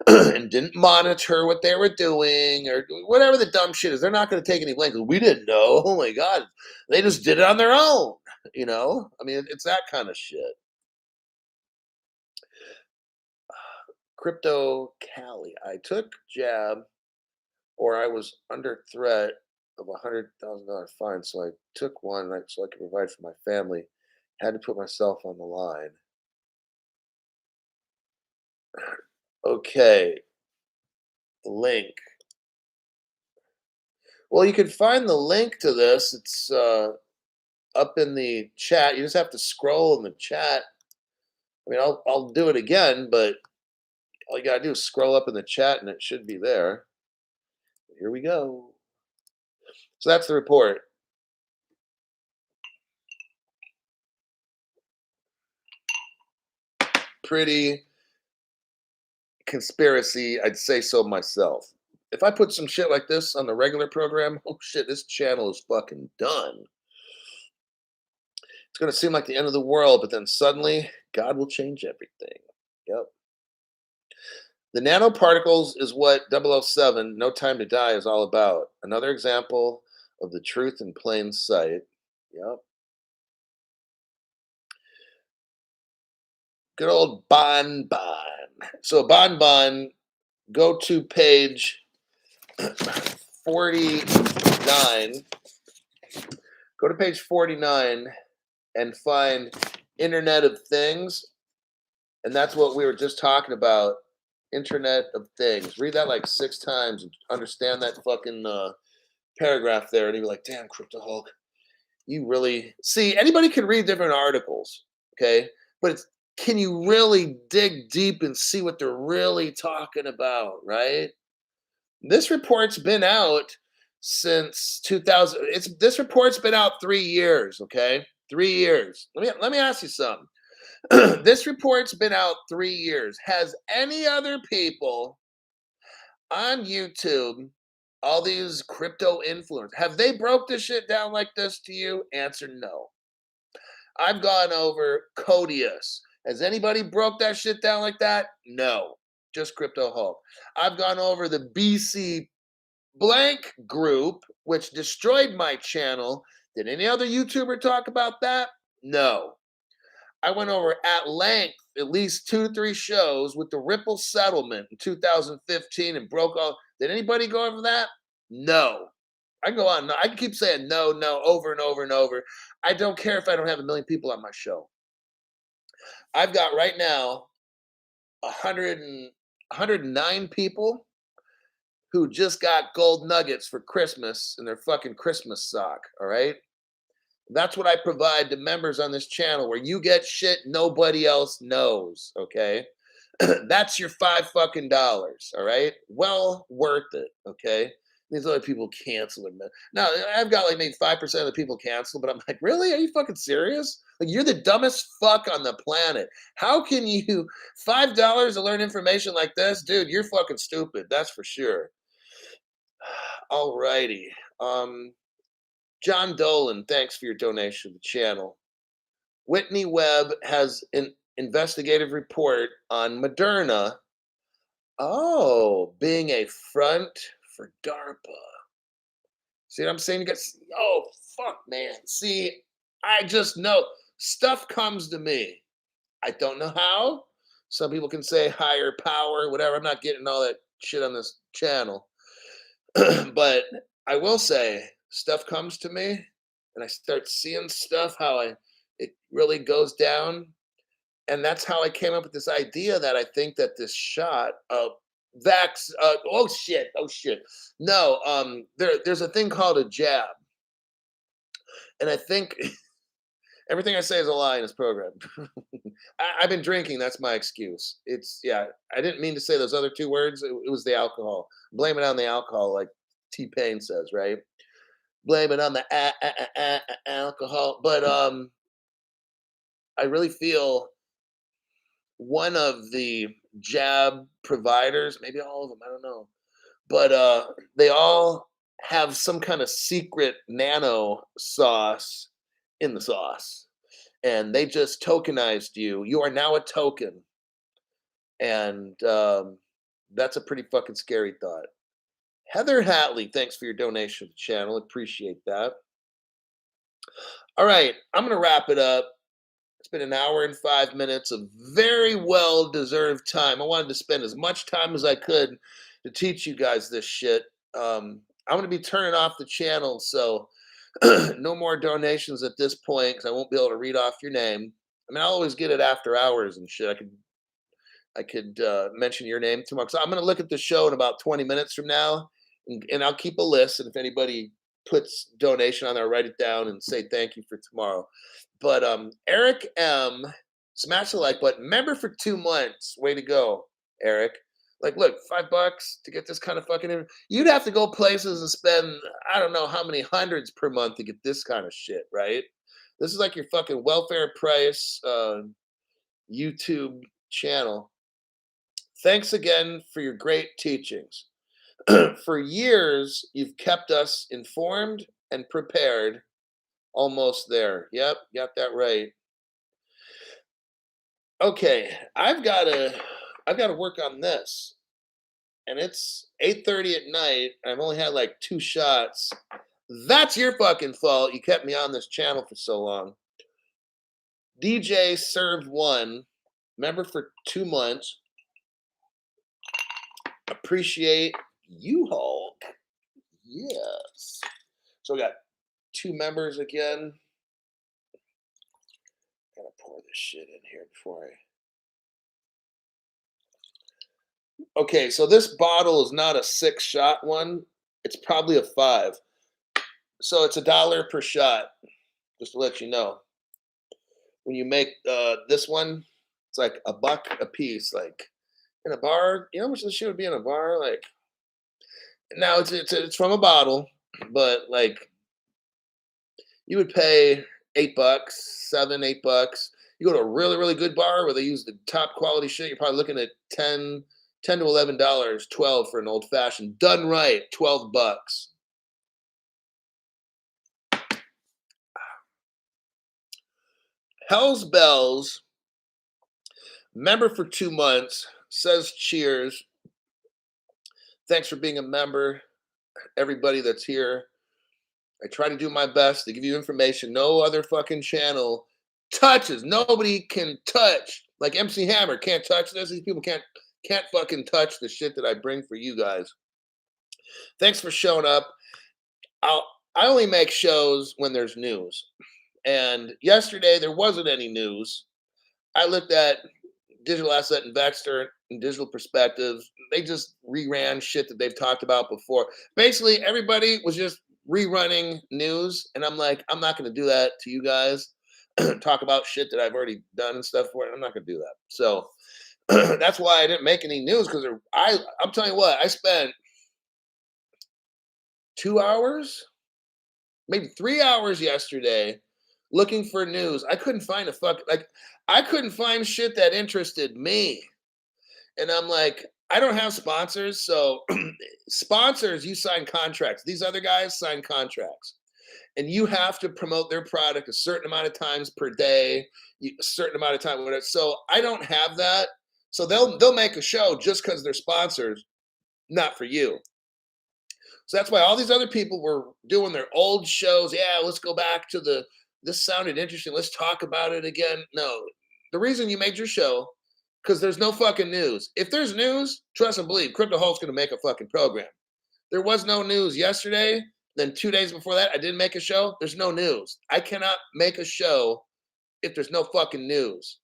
and didn't monitor what they were doing or whatever the dumb shit is. They're not going to take any blame 'cause we didn't know. Oh my God. They just did it on their own. I mean, it's that kind of shit. Crypto Cali. I took jab or I was under threat of $100,000 fine. So I took one so I could provide for my family. Had to put myself on the line. Okay, the link. Well, you can find the link to this. It's up in the chat. You just have to scroll in the chat. I mean, I'll do it again, but all you gotta do is scroll up in the chat, and it should be there. Here we go. So that's the report. Pretty conspiracy, I'd say so myself. If I put some shit like this on the regular program, oh shit, this channel is fucking done. It's going to seem like the end of the world, but then suddenly God will change everything. Yep. The nanoparticles is what 007, No Time to Die, is all about. Another example of the truth in plain sight. Yep. Good old Bon Bon. So, Bon Bon, go to page 49. Go to page 49 and find Internet of Things. And that's what we were just talking about. Internet of Things. Read that like 6 times and understand that fucking paragraph there. And you'll be like, damn, Crypto Hulk, you really see anybody can read different articles, okay? But can you really dig deep and see what they're really talking about, right? This report's been out since 2000. This report's been out 3 years, okay? 3 years. Let me ask you something. This report's been out 3 years. Has any other people on YouTube, all these crypto influencers, have they broke this shit down like this to you? Answer no. I've gone over Codius. Has anybody broke that shit down like that? No. Just Crypto Hulk. I've gone over the BC Blank group, which destroyed my channel. Did any other YouTuber talk about that? No. I went over at length at least 2 to 3 shows with the Ripple settlement in 2015 and broke all. Did anybody go over that? No. I can go on. I can keep saying no, no, over and over and over. I don't care if I don't have 1 million people on my show. I've got right now 109 people who just got gold nuggets for Christmas in their fucking Christmas sock. All right. That's what I provide to members on this channel where you get shit nobody else knows. Okay. That's your $5 fucking. All right. Well worth it. Okay. These other people cancel them. Now I've got like maybe 5% of the people cancel, but I'm like, really? Are you fucking serious? Like you're the dumbest fuck on the planet. How can you $5 to learn information like this? Dude, you're fucking stupid. That's for sure. All righty. John Dolan, thanks for your donation to the channel. Whitney Webb has an investigative report on Moderna. Oh, being a front for DARPA. See what I'm saying? Oh, fuck, man. See, I just know stuff comes to me. I don't know how. Some people can say higher power, whatever. I'm not getting all that shit on this channel. But I will say stuff comes to me and I start seeing stuff, it really goes down. And that's how I came up with this idea that I think that this shot of oh shit. No, there's a thing called a jab. And I think Everything I say is a lie in this program. I've been drinking. That's my excuse. It's yeah. I didn't mean to say those other two words. It was the alcohol. Blame it on the alcohol, like T Pain says, right? Blame it on the alcohol. But I really feel one of the jab providers, maybe all of them, I don't know, but they all have some kind of secret nano sauce in the sauce, and they just tokenized you. You are now a token, and that's a pretty fucking scary thought. Heather Hatley, thanks for your donation to the channel. Appreciate that. All right, I'm gonna wrap it up. It's been an hour and 5 minutes of very well deserved time. I wanted to spend as much time as I could to teach you guys this shit. I'm going to be turning off the channel, so no more donations at this point because I won't be able to read off your name. I mean, I'll always get it after hours and shit. I could mention your name tomorrow. So I'm going to look at the show in about 20 minutes from now, and I'll keep a list. And if anybody puts donation on there, I'll write it down and say thank you for tomorrow. But Eric M, smash the like button. Member for 2 months. Way to go, Eric. Like, look, $5 to get this kind of fucking. You'd have to go places and spend I don't know how many hundreds per month to get this kind of shit, right? This is like your fucking welfare price YouTube channel. Thanks again for your great teachings. For years, you've kept us informed and prepared. Almost there. Yep, got that right. Okay, I've got to work on this. And it's 8:30 at night. I've only had like 2 shots. That's your fucking fault. You kept me on this channel for so long. DJ served 1, member for 2 months. Appreciate you, Hulk. Yes. So we got 2 members again. Gotta pour this shit in here before I. Okay, so this bottle is not a 6-shot one. It's probably a 5. So it's $1 per shot. Just to let you know. When you make this one, it's like $1 a piece. Like in a bar, you know how much this shit would be in a bar? Like now it's from a bottle, but like you would pay $8, $7, $8. You go to a really, really good bar where they use the top quality shit, you're probably looking at $10 to $11, 12 for an old fashioned. Done right, $12. Hell's Bells, member for 2 months, says cheers. Thanks for being a member, everybody that's here. I try to do my best to give you information no other fucking channel touches. Nobody can touch. Like MC Hammer can't touch this. These people can't fucking touch the shit that I bring for you guys. Thanks for showing up. I only make shows when there's news. And yesterday there wasn't any news. I looked at Digital Asset Investor and Digital Perspective. They just reran shit that they've talked about before. Basically, everybody was just rerunning news, and I'm like, I'm not going to do that to you guys. Talk about shit that I've already done and stuff for it. I'm not going to do that. So that's why I didn't make any news because I'm telling you what, I spent 2 hours, maybe 3 hours yesterday looking for news. I couldn't find I couldn't find shit that interested me. And I'm like, I don't have sponsors. So sponsors, you sign contracts. These other guys sign contracts. And you have to promote their product a certain amount of times per day, a certain amount of time, whatever. So I don't have that. So they'll make a show just because they're sponsors, not for you. So that's why all these other people were doing their old shows. Yeah, let's go back to this sounded interesting. Let's talk about it again. No, the reason you made your show, because there's no fucking news. If there's news, trust and believe, Crypto Hulk's going to make a fucking program. There was no news yesterday. Then 2 days before that, I didn't make a show. There's no news. I cannot make a show if there's no fucking news.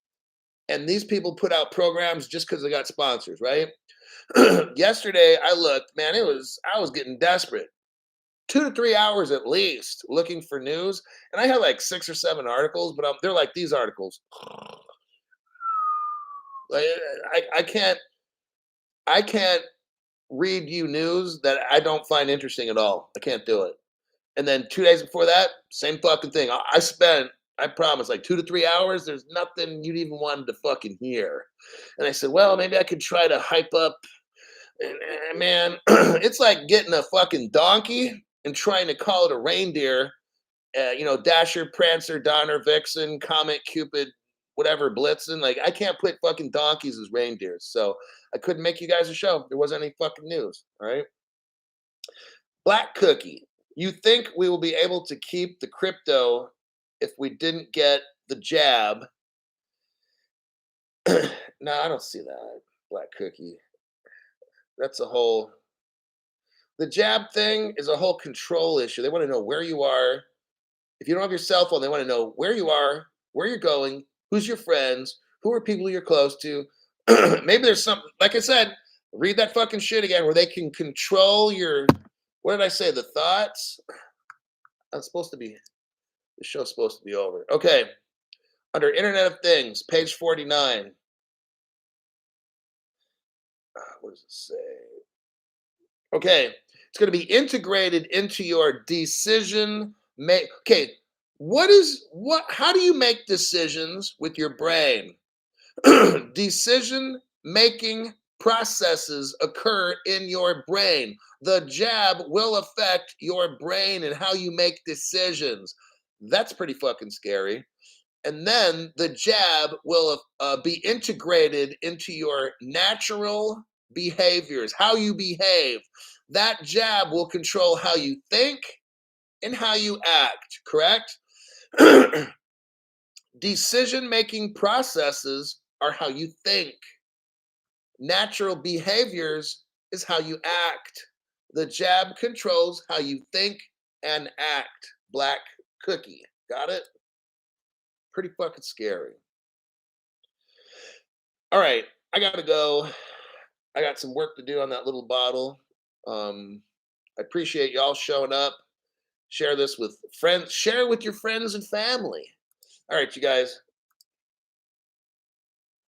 And these people put out programs just because they got sponsors, right? Yesterday, I looked, man, I was getting desperate. 2 to 3 hours at least looking for news. And I had like 6 or 7 articles, but they're like these articles. Like, I can't read you news that I don't find interesting at all. I can't do it. And then 2 days before that, same fucking thing. I spent, I promise, like 2 to 3 hours. There's nothing you'd even wanted to fucking hear. And I said, well, maybe I could try to hype up. And man, it's like getting a fucking donkey and trying to call it a reindeer. Dasher, Prancer, Donner, Vixen, Comet, Cupid, whatever, Blitzen. Like, I can't put fucking donkeys as reindeers. So I couldn't make you guys a show. There wasn't any fucking news. All right. Black Cookie. You think we will be able to keep the crypto if we didn't get the jab? No, I don't see that. Black Cookie. That's a whole. The jab thing is a whole control issue. They want to know where you are. If you don't have your cell phone, they want to know where you are, where you're going, who's your friends, who are people you're close to. Maybe there's something, like I said, read that fucking shit again where they can control your, what did I say, the thoughts? I'm supposed to be, the show's supposed to be over. Okay. Under Internet of Things, page 49. What does it say? Okay. It's going to be integrated into your decision make. Okay. How do you make decisions with your brain? Decision making processes occur in your brain. The jab will affect your brain and how you make decisions. That's pretty fucking scary. And then the jab will be integrated into your natural behaviors, how you behave. That jab will control how you think and how you act, correct? Decision-making processes are how you think. Natural behaviors is how you act. The jab controls how you think and act. Black Cookie. Got it? Pretty fucking scary. All right, I gotta go. I got some work to do on that little bottle. I appreciate y'all showing up. Share this with friends. Share it with your friends and family. All right, you guys.